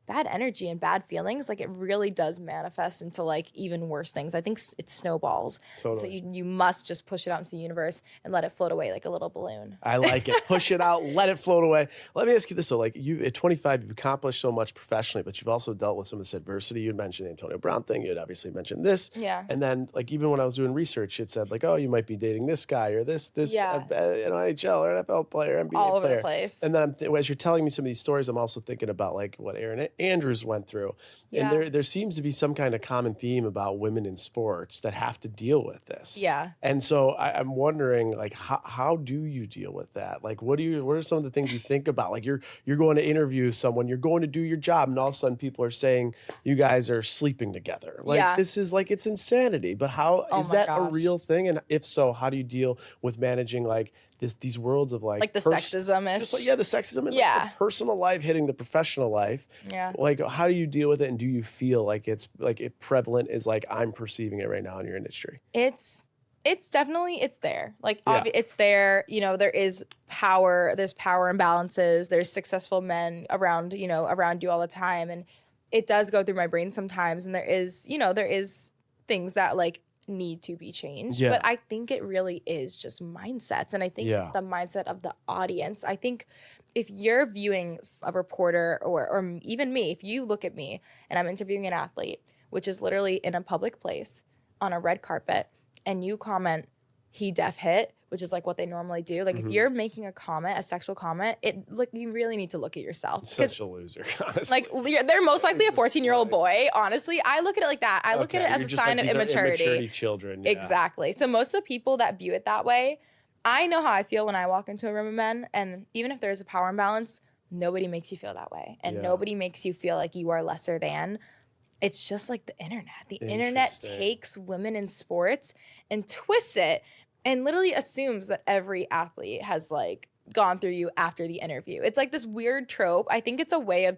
bad energy and bad feelings, like, it really does manifest into like even worse things. I think it snowballs. Totally. So you must just push it out into the universe and let it float away like a little balloon. I like it. Push it out, let it float away. Let me ask you this. So like, you at 25, you've accomplished so much professionally, but you've also dealt with some of this adversity. You had mentioned the Antonio Brown thing. You had obviously mentioned this. Yeah. And then like, even when I was doing research, it said like, oh, you might be dating this guy or this NHL or NFL player, NBA all over player. The place. And then as you're telling me some of these stories, I'm also thinking about like what Aaron Andrews went through. And there seems to be some kind of common theme about women in sports that have to deal with this. Yeah. And so I'm wondering, like, how do you deal with that? Like, what are some of the things you think about? Like, you're going to interview someone, you're going to do your job, and all of a sudden people are saying you guys are sleeping together. Like, this is like, it's insanity. But how is that a real thing? And if so, how do you deal with managing like these worlds of like the sexism is the sexism and like the personal life hitting the professional life. Yeah. Like, how do you deal with it, and do you feel like it's prevalent as like I'm perceiving it right now in your industry? It's definitely, it's there. Like, it's there. There is power. There's power imbalances. There's successful men around you all the time, and it does go through my brain sometimes. And there is things that like need to be changed. But I think it really is just mindsets, and I think it's the mindset of the audience. I think if you're viewing a reporter or even me, if you look at me and I'm interviewing an athlete, which is literally in a public place on a red carpet, and you comment, he def hit, which is like what they normally do. Like, if you're making a comment, a sexual comment, you really need to look at yourself. Such a loser, honestly. Like, they're most likely a 14-year-old boy. Honestly, I look at it like that. I look at it as a sign of immaturity. Immaturity children. Yeah. Exactly. So most of the people that view it that way, I know how I feel when I walk into a room of men, and even if there's a power imbalance, nobody makes you feel that way, and nobody makes you feel like you are lesser than. It's just like the internet. The internet takes women in sports and twists it and literally assumes that every athlete has like gone through you after the interview. It's like this weird trope. I think it's a way of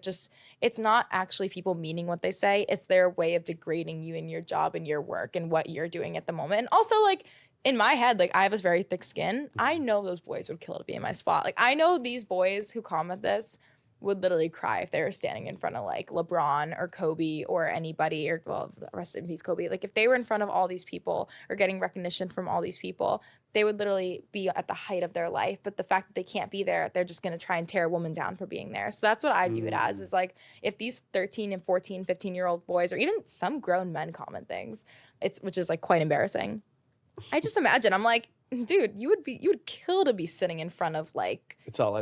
it's not actually people meaning what they say. It's their way of degrading you and your job and your work and what you're doing at the moment. And also, like, in my head, like, I have this very thick skin. I know those boys would kill to be in my spot. Like, I know these boys who comment this would literally cry if they were standing in front of like LeBron or Kobe or anybody, or, well, rest in peace, Kobe. Like, if they were in front of all these people or getting recognition from all these people, they would literally be at the height of their life. But the fact that they can't be there, they're just going to try and tear a woman down for being there. So that's what I view it as, is like, if these 13 and 14, 15-year-old boys, or even some grown men comment things, which is like quite embarrassing. I just imagine, I'm like, dude, you would kill to be sitting in front of like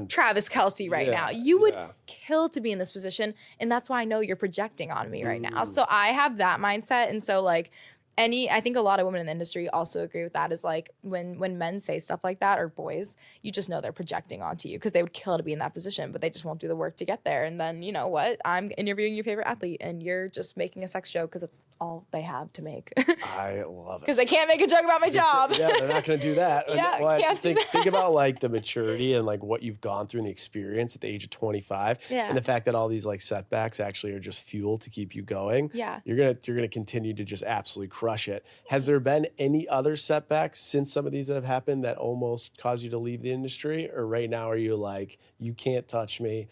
Travis Kelce right now. You would kill to be in this position. And that's why I know you're projecting on me right now. So I have that mindset. And so like I think a lot of women in the industry also agree with that, is like when men say stuff like that, or boys, you just know they're projecting onto you, because they would kill to be in that position, but they just won't do the work to get there. And then, you know what? I'm interviewing your favorite athlete and you're just making a sex joke because that's all they have to make. I love it. Because they can't make a joke about my job. Yeah, they're not going to do that. Yeah, well, just think about like the maturity and like what you've gone through and the experience at the age of 25. Yeah. And the fact that all these like setbacks actually are just fuel to keep you going. Yeah. You're gonna continue to just absolutely crush it. Has there been any other setbacks since some of these that have happened that almost caused you to leave the industry? Or right now are you like, you can't touch me.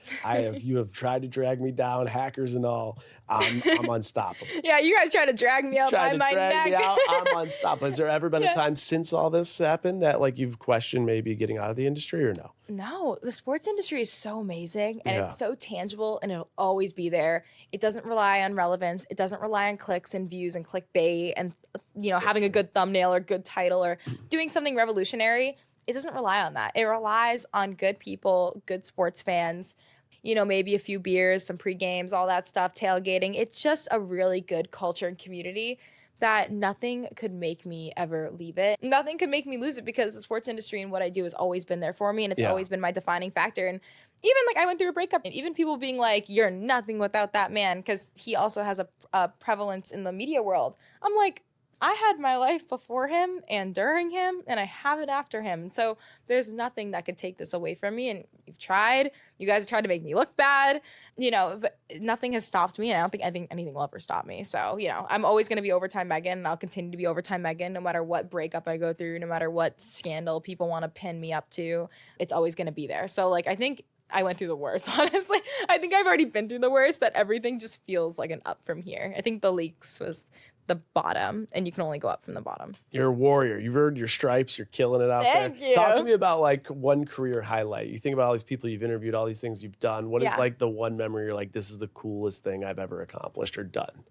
You have tried to drag me down, hackers and all. I'm unstoppable. Yeah, you guys try to drag me up by my neck. Me out, I'm unstoppable. Has there ever been a time since all this happened that like you've questioned maybe getting out of the industry or no? No, the sports industry is so amazing and it's so tangible and it'll always be there. It doesn't rely on relevance. It doesn't rely on clicks and views and clickbait and, you know, having a good thumbnail or good title or doing something revolutionary. It doesn't rely on that. It relies on good people, good sports fans, you know, maybe a few beers, some pre-games, all that stuff, tailgating. It's just a really good culture and community that nothing could make me ever leave it. Nothing could make me lose it because the sports industry and what I do has always been there for me and it's always been my defining factor. And even like I went through a breakup and even people being like, you're nothing without that man because he also has a prevalence in the media world. I'm like, I had my life before him and during him, and I have it after him. And so there's nothing that could take this away from me. And you've tried. You guys have tried to make me look bad, you know, but nothing has stopped me. And I think anything will ever stop me. So, you know, I'm always going to be Overtime Megan, and I'll continue to be Overtime Megan no matter what breakup I go through, no matter what scandal people want to pin me up to. It's always going to be there. So, like, I think I went through the worst, honestly. I think I've already been through the worst, that everything just feels like an up from here. I think the leaks was the bottom, and you can only go up from the bottom. You're a warrior. You've earned your stripes. You're killing it out there. Thank you. Talk to me about like one career highlight. You think about all these people you've interviewed, all these things you've done. What is like the one memory you're like, this is the coolest thing I've ever accomplished or done?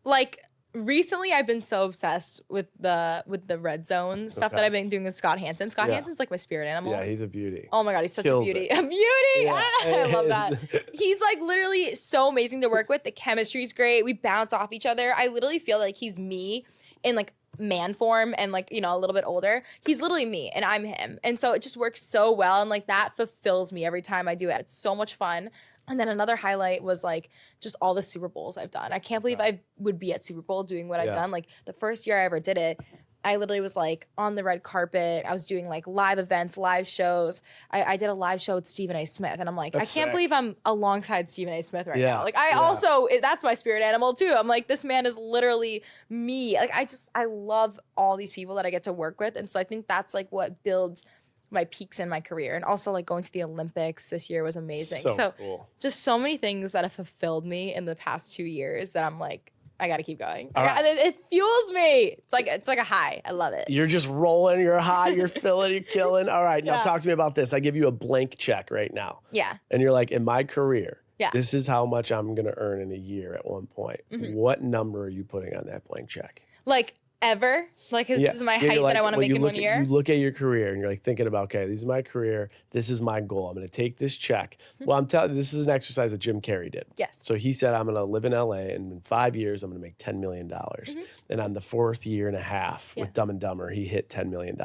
Like recently, I've been so obsessed with the red zone stuff that I've been doing with Scott Hansen. Scott Hansen's like my spirit animal. Yeah, he's a beauty. Oh my God, he's such a beauty. A beauty! Yeah. I love that. He's like literally so amazing to work with. The chemistry's great. We bounce off each other. I literally feel like he's me in like man form and like, you know, a little bit older. He's literally me and I'm him. And so it just works so well. And like that fulfills me every time I do it. It's so much fun. And then another highlight was like just all the Super Bowls I've done. I can't believe I would be at Super Bowl doing what I've done. Like the first year I ever did it, I literally was like on the red carpet. I was doing like live events, live shows. I did a live show with Stephen A. Smith. And I'm like, I can't believe I'm alongside Stephen A. Smith right now. Like also, that's my spirit animal too. I'm like, this man is literally me. Like I love all these people that I get to work with. And so I think that's like what builds my peaks in my career. And also like going to the Olympics this year was amazing. So cool. Just so many things that have fulfilled me in the past 2 years that I'm like, I got to keep going. It fuels me. It's like a high. I love it. You're just rolling. You're high. You're filling. You're killing. All right. Now talk to me about this. I give you a blank check right now. Yeah. And you're like, in my career, this is how much I'm going to earn in a year at one point. Mm-hmm. What number are you putting on that blank check? Like ever? Like this is my height that I want to make in 1 year? You look at your career and you're like thinking about, okay, this is my career. This is my goal. I'm going to take this check. Well, I'm telling you, this is an exercise that Jim Carrey did. Yes. So he said, I'm going to live in LA and in 5 years, I'm going to make $10 million. And on the 4th year and a half with Dumb and Dumber, he hit $10 million.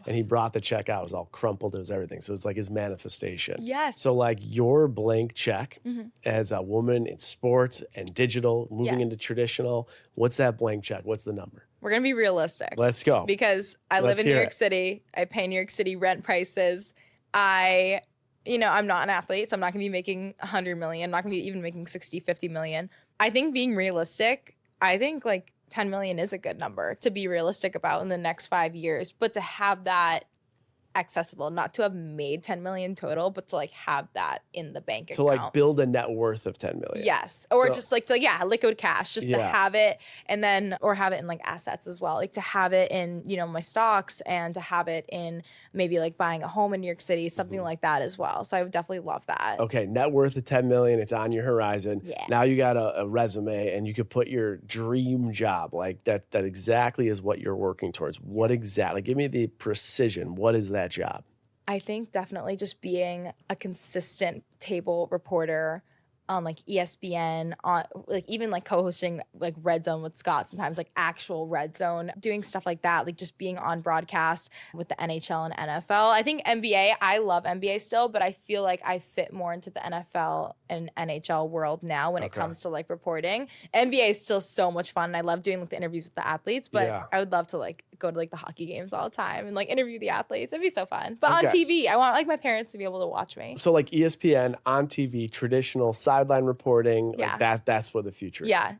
And he brought the check out. It was all crumpled. It was everything. So it's like his manifestation. Yes. So like your blank check as a woman in sports and digital, moving into traditional, what's that blank check? What's the number? We're going to be realistic. Let's go. Because I live in New York City. I pay New York City rent prices. I'm not an athlete, so I'm not going to be making 100 million. I'm not going to be even making 60, 50 million. I think being realistic, I think like 10 million is a good number to be realistic about in the next 5 years. But to have that accessible, not to have made 10 million total, but to like have that in the bank account. To like build a net worth of 10 million. Yes. Or just like liquid cash, just to have it and then, or have it in like assets as well. Like to have it in, my stocks and to have it in maybe like buying a home in New York City, something like that as well. So I would definitely love that. Okay. Net worth of 10 million. It's on your horizon. Yeah. Now you got a resume and you could put your dream job like that exactly is what you're working towards. What exactly? Give me the precision. What is that job? I think definitely just being a consistent table reporter on like ESPN, on like even like co-hosting like Red Zone with Scott, sometimes like actual Red Zone, doing stuff like that, like just being on broadcast with the NHL and NFL. I think NBA, I love NBA still, but I feel like I fit more into the NFL and NHL world now when it comes to like reporting. NBA is still so much fun and I love doing like the interviews with the athletes, but I would love to like go to like the hockey games all the time and like interview the athletes. It'd be so fun. But on Okay. TV, I want like my parents to be able to watch me. So like ESPN on TV, traditional sideline reporting, Yeah. like that's what the future is. Yeah.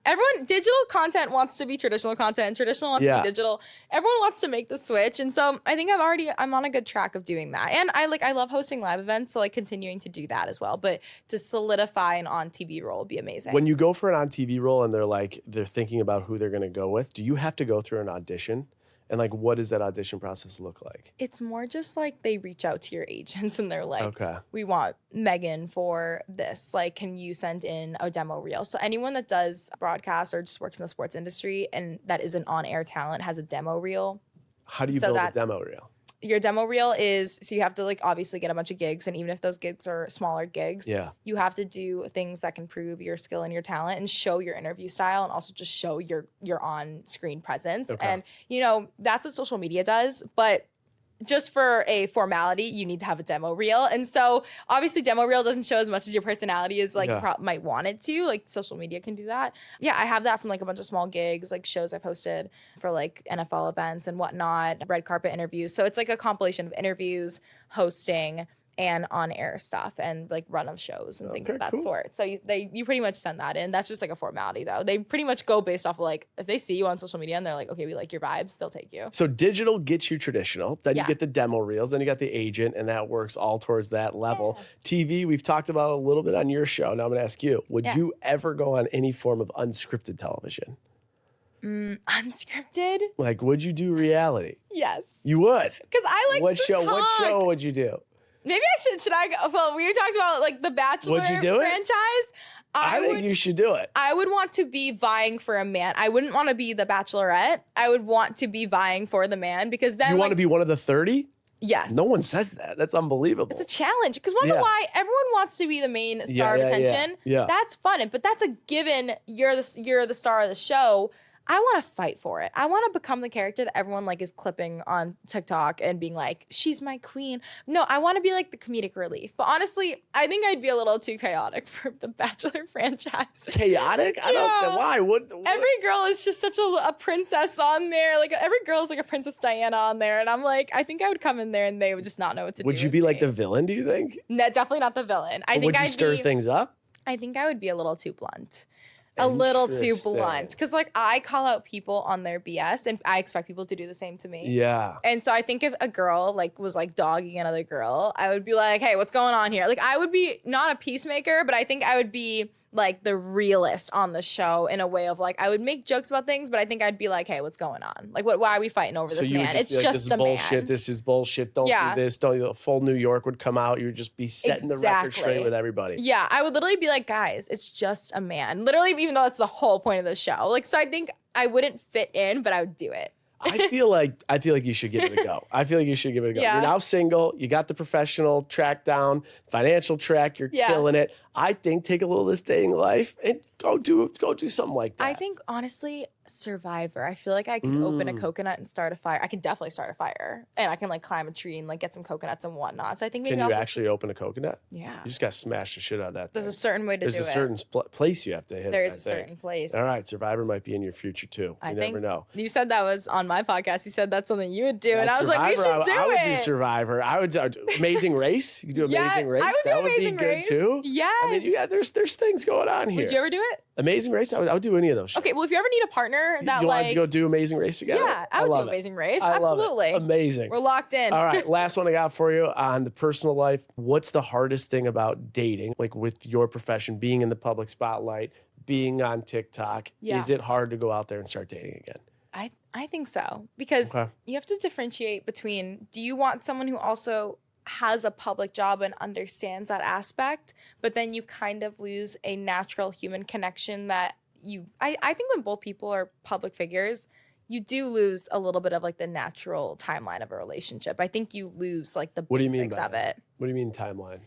Digital content wants to be traditional content. Traditional wants to be digital. Everyone wants to make the switch. And so I think I'm on a good track of doing that. And I love hosting live events. So like continuing to do that as well. But to solidify an on TV role would be amazing. When you go for an on TV role and they're thinking about who they're going to go with, do you have to go through an audition? And like, what does that audition process look like? It's more just like they reach out to your agents and they're like, okay, we want Megan for this. Like, can you send in a demo reel? So anyone that does broadcast or just works in the sports industry and that is an on-air talent has a demo reel. How do you build a demo reel? Your demo reel is, so you have to like obviously get a bunch of gigs, and even if those gigs are smaller gigs, you have to do things that can prove your skill and your talent and show your interview style, and also just show your on-screen presence. Okay. And you know, that's what social media does, but just for a formality, you need to have a demo reel. And so obviously demo reel doesn't show as much as your personality is like you might want it to. Like social media can do that. Yeah, I have that from like a bunch of small gigs, like shows I've hosted for like NFL events and whatnot, red carpet interviews. So it's like a compilation of interviews, hosting, and on-air stuff and like run of shows and things of that sort. So you pretty much send that in. That's just like a formality though. They pretty much go based off of like, if they see you on social media and they're like, okay, we like your vibes, they'll take you. So digital gets you traditional, then you get the demo reels, then you got the agent, and that works all towards that level. TV, we've talked about a little bit on your show. Now I'm gonna ask you, would you ever go on any form of unscripted television? Unscripted? Like, would you do reality? Yes. You would? Because I like What show would you do? Maybe I should I go? Well, we talked about like the Bachelor franchise. I think you should do it. I would want to be vying for a man. I wouldn't want to be the Bachelorette. I would want to be vying for the man because then you want to be one of the 30? Yes. No one says that. That's unbelievable. It's a challenge because wonder why everyone wants to be the main star of attention. Yeah. That's fun, but that's a given. You're the star of the show. I want to fight for it. I want to become the character that everyone like is clipping on TikTok and being like, she's my queen. No, I want to be like the comedic relief. But honestly, I think I'd be a little too chaotic for the Bachelor franchise. Chaotic? I don't know. Why? What? Every girl is just such a princess on there. Like every girl is like a Princess Diana on there. And I'm like, I think I would come in there and they would just not know what to do. Would you be like the villain, do you think? No, definitely not the villain. I think would you stir things up? I think I would be a little too blunt. A little too blunt. Because, like, I call out people on their BS, and I expect people to do the same to me. Yeah. And so I think if a girl, like, was, like, dogging another girl, I would be like, hey, what's going on here? Like, I would be not a peacemaker, but I think I would be, like, the realist on the show in a way of, like, I would make jokes about things, but I think I'd be like, hey, what's going on? Like, why are we fighting over this man? It's just a bullshit. man. This is bullshit. Don't do this. Don't. Full New York would come out. You would just be setting the record straight with everybody. Yeah, I would literally be like, guys, it's just a man. Literally, even though that's the whole point of the show. Like, so I think I wouldn't fit in, but I would do it. I feel like you should give it a go. Yeah. You're now single. You got the professional track down, financial track. You're killing it. I think take a little of this dating life and go do something like that. I think honestly, Survivor. I feel like I could open a coconut and start a fire. I can definitely start a fire, and I can like climb a tree and like get some coconuts and whatnot. So I think maybe can you actually open a coconut? Yeah. You just got to smash the shit out of that. There's a certain way to do it. There's a certain place you have to hit. There's a certain place. All right, Survivor might be in your future too. You never know. You said that was on my podcast. You said that's something you would do, and I was like, we should do it. I would do Survivor. I would do Amazing Race. You could do Amazing Race. I would do Amazing Race. That would be good too. Yes. I mean, there's things going on here. Would you ever do it? Amazing Race? I would do any of those shows. Okay, well, if you ever need a partner that you like... want to go do Amazing Race together? Yeah, I would do Amazing Race. Absolutely. Amazing. We're locked in. All right, last one I got for you on the personal life. What's the hardest thing about dating, like with your profession, being in the public spotlight, being on TikTok? Yeah. Is it hard to go out there and start dating again? I think so. Because you have to differentiate between, do you want someone who also has a public job and understands that aspect, but then you kind of lose a natural human connection that I think when both people are public figures, you do lose a little bit of like the natural timeline of a relationship. I think you lose like the basics of it. What do you mean timeline?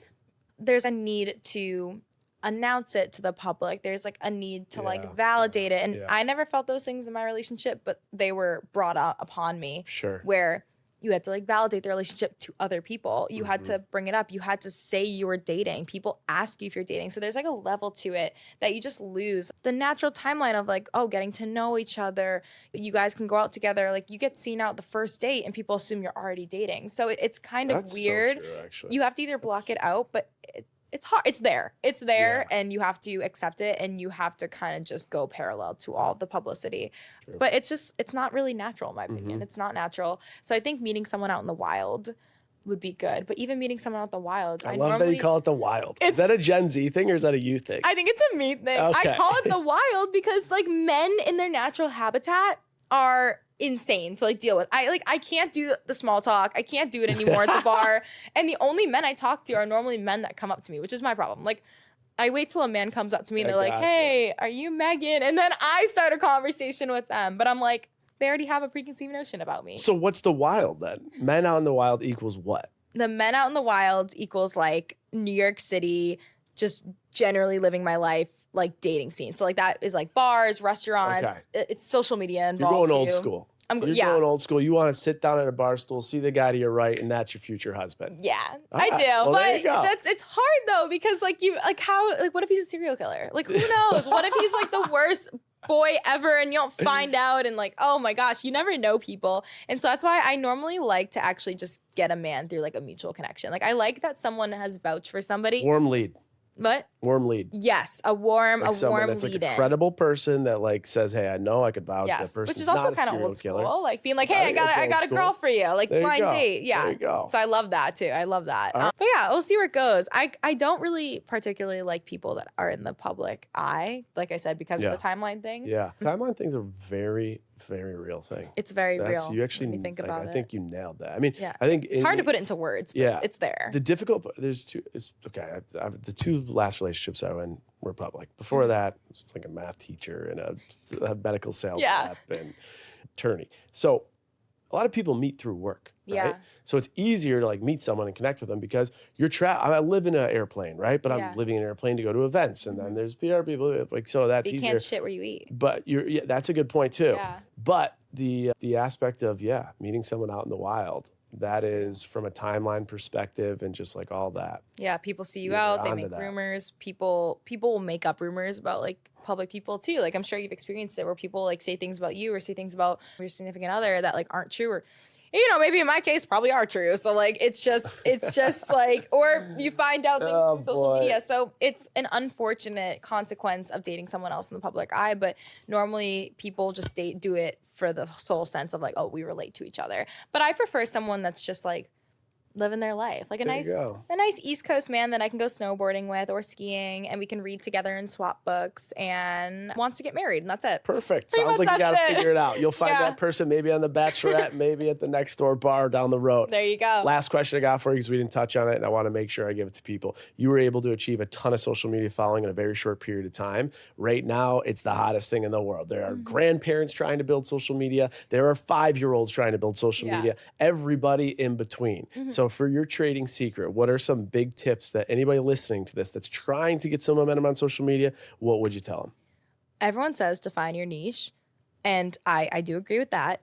There's a need to announce it to the public. There's like a need to like validate it. And I never felt those things in my relationship, but they were brought up upon me. Sure. Where you had to like validate the relationship to other people. You had to bring it up. You had to say you were dating. People ask you if you're dating. So there's like a level to it that you just lose. The natural timeline of like, oh, getting to know each other. You guys can go out together. Like you get seen out the first date and people assume you're already dating. So it's kind of weird. So true, actually. You have to either block it out, but it's hard. It's there. It's there, and you have to accept it, and you have to kind of just go parallel to all the publicity. True. But it's not really natural, in my opinion. It's not natural. So I think meeting someone out in the wild would be good. But even meeting someone out in the wild, I love that you call it the wild. Is that a Gen Z thing or is that a you thing? I think it's a me thing. Okay. I call it the wild because like men in their natural habitat are insane to like deal with. I can't do the small talk. I can't do it anymore at the bar. And the only men I talk to are normally men that come up to me, which is my problem. Like I wait till a man comes up to me and they're like, hey, are you Megan? And then I start a conversation with them. But I'm like, they already have a preconceived notion about me. So what's the wild then? Men out in the wild equals what? The men out in the wild equals like New York City, just generally living my life, like dating scene. So like that is like bars, restaurants. Okay. It's social media involved. You're going old school. You're going old school. You want to sit down at a bar stool, see the guy to your right, and that's your future husband. Yeah, I do. Well, but it's hard though because what if he's a serial killer? Like who knows? What if he's like the worst boy ever and you don't find out and like, oh my gosh, you never know people. And so that's why I normally like to actually just get a man through like a mutual connection. Like I like that someone has vouched for somebody. Warm lead. What? Warm lead. Yes, a warm that's lead like a credible person that like says, "Hey, I know I could vouch that person." Which is also kind of old school, like being like, "Hey, I got a girl for you," like blind date. Yeah, there you go. So I love that too. I love that. But yeah, we'll see where it goes. I don't really particularly like people that are in the public eye, like I said, because of the timeline thing. Yeah, timeline things are very, very real thing. It's very real. You actually when you think about I think you nailed that. I mean, yeah. I think it's hard to put it into words. But it's there. The difficult. There's two. The two last relationships I in were public. Before that, I was like a math teacher and a medical sales rep and attorney. So a lot of people meet through work. Right? Yeah. So it's easier to like meet someone and connect with them because you're I live in an airplane, right? But I'm living in an airplane to go to events, and then there's PR people like so that's easier. You can't shit where you eat. But that's a good point too. Yeah. But the aspect of meeting someone out in the wild. That is from a timeline perspective and just like all that. Yeah, people see you out, they make rumors. People will make up rumors about like public people too. Like I'm sure you've experienced it where people like say things about you or say things about your significant other that like aren't true or maybe in my case probably are true. So like it's just like or you find out things through social media. So it's an unfortunate consequence of dating someone else in the public eye, but normally people just do it for the sole sense of like, oh, we relate to each other. But I prefer someone that's just like living their life, like a nice East Coast man that I can go snowboarding with or skiing, and we can read together and swap books, and wants to get married, and that's it. Perfect. Sounds like you got to figure it out. You'll find that person maybe on The Bachelorette, maybe at the next door bar down the road. There you go. Last question I got for you because we didn't touch on it, and I want to make sure I give it to people. You were able to achieve a ton of social media following in a very short period of time. Right now, it's the hottest thing in the world. There are grandparents trying to build social media. There are 5-year-olds trying to build social media. Everybody in between. So for your trading secret, what are some big tips that anybody listening to this that's trying to get some momentum on social media, what would you tell them? Everyone says to find your niche, and I do agree with that.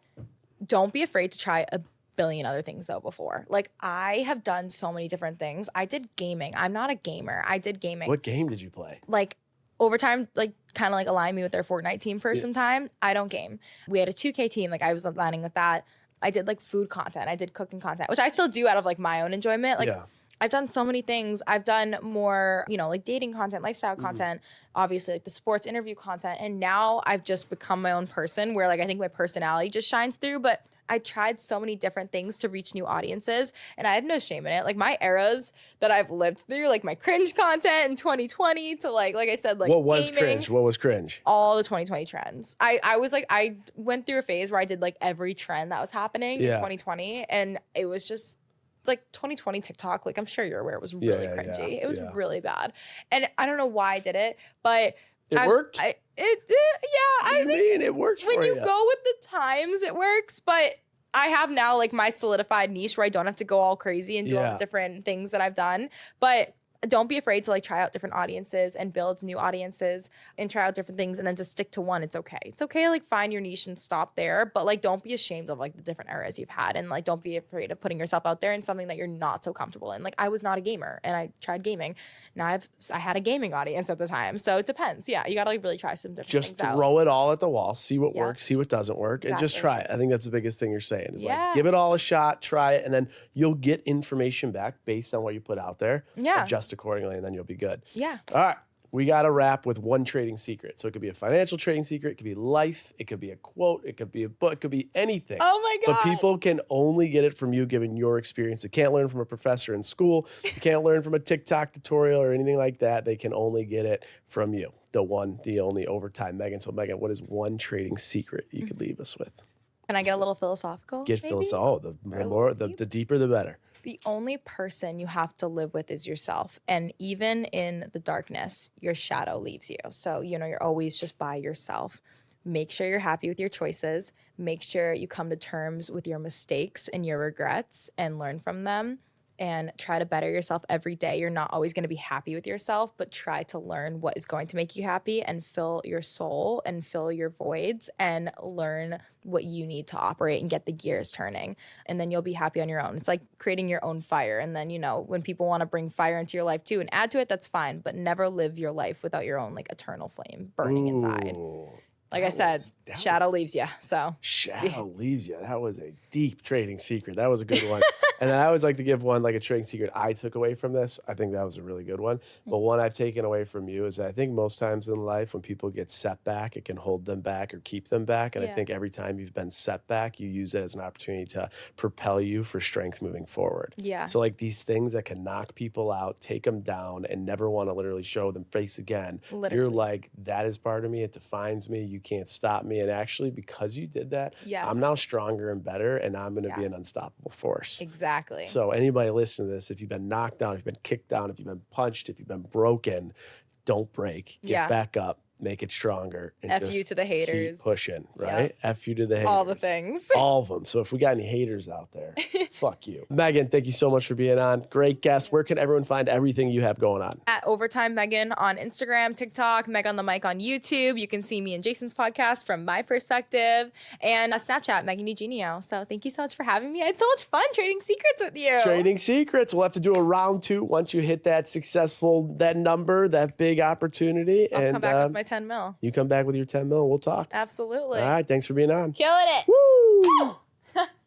Don't be afraid to try a billion other things though before. Like I have done so many different things. I did gaming. I'm not a gamer. I did gaming. What game did you play? Like Overtime, like kind of like aligned me with their Fortnite team for some time. I don't game. We had a 2K team. Like I was aligning with that. I did like food content. I did cooking content, which I still do out of like my own enjoyment. Like I've done so many things. I've done more, like dating content, lifestyle content, obviously like the sports interview content. And now I've just become my own person where like I think my personality just shines through. But I tried so many different things to reach new audiences, and I have no shame in it. Like my eras that I've lived through, like my cringe content in 2020 to like I said, like what was gaming, cringe? What was cringe? All the 2020 trends. I was like, I went through a phase where I did like every trend that was happening in 2020, and it was just like 2020 TikTok. Like I'm sure you're aware, it was really cringy. It was really bad, and I don't know why I did it, but it worked. I think it works when for you go with the times, it works. But I have now like my solidified niche where I don't have to go all crazy and do all the different things that I've done. But don't be afraid to like try out different audiences and build new audiences and try out different things and then just stick to one. It's okay. It's okay to like find your niche and stop there, but like don't be ashamed of like the different areas you've had, and like don't be afraid of putting yourself out there in something that you're not so comfortable in. Like I was not a gamer and I tried gaming. Now I had a gaming audience at the time. So it depends. Yeah, you got to like really try some different Just things out. throw it all at the wall, see what Yeah. works, see what doesn't work, and just try it. I think that's the biggest thing you're saying is Yeah. like give it all a shot, try it, and then you'll get information back based on what you put out there. Yeah. Adjust accordingly, and then you'll be good. Yeah. All right. We got to wrap with one trading secret. So it could be a financial trading secret. It could be life. It could be a quote. It could be a book. It could be anything. Oh my God. But people can only get it from you given your experience. They can't learn from a professor in school. They can't learn from a TikTok tutorial or anything like that. They can only get it from you. The one, the only overtime. Megan. So Megan, what is one trading secret you could leave us with? Can I get a little philosophical? Get maybe? philosophical. The deeper, the better. The only person you have to live with is yourself. And even in the darkness, your shadow leaves you. So, you know, you're always just by yourself. Make sure you're happy with your choices. Make sure you come to terms with your mistakes and your regrets and learn from them. And try to better yourself every day. You're not always going to be happy with yourself, but try to learn what is going to make you happy and fill your soul and fill your voids and learn what you need to operate and get the gears turning. And then you'll be happy on your own. It's like creating your own fire. And then, you know, when people want to bring fire into your life too and add to it, that's fine. But never live your life without your own like eternal flame burning inside. Like I said, shadow leaves you. So shadow leaves you. That was a deep trading secret. That was a good one. And I always like to give one like a trading secret I took away from this. I think that was a really good one. But one I've taken away from you is that I think most times in life when people get set back, it can hold them back or keep them back. And I think every time you've been set back, you use it as an opportunity to propel you for strength moving forward. Yeah. So like these things that can knock people out, take them down, and never want to literally show them face again. Literally. You're like, that is part of me. It defines me. You can't stop me. And actually, because you did that, I'm now stronger and better, and I'm going to be an unstoppable force. Exactly. So anybody listening to this, if you've been knocked down, if you've been kicked down, if you've been punched, if you've been broken, don't break. Get back up. Make it stronger. And F you to the haters. Keep pushing, right? F you to the haters. All the things. All of them. So if we got any haters out there, fuck you. Megan, thank you so much for being on. Great guest. Where can everyone find everything you have going on? At Overtime Megan on Instagram, TikTok, Meg on the Mic on YouTube. You can see me and Jason's podcast from my perspective, and Snapchat, Megan Eugenio. So thank you so much for having me. I had so much fun trading secrets with you. Trading secrets. We'll have to do a round 2 once you hit that that number, that big opportunity. I'll come back with my 10 mil. You come back with your 10 mil, we'll talk. Absolutely. All right. Thanks for being on. Killing it. Woo!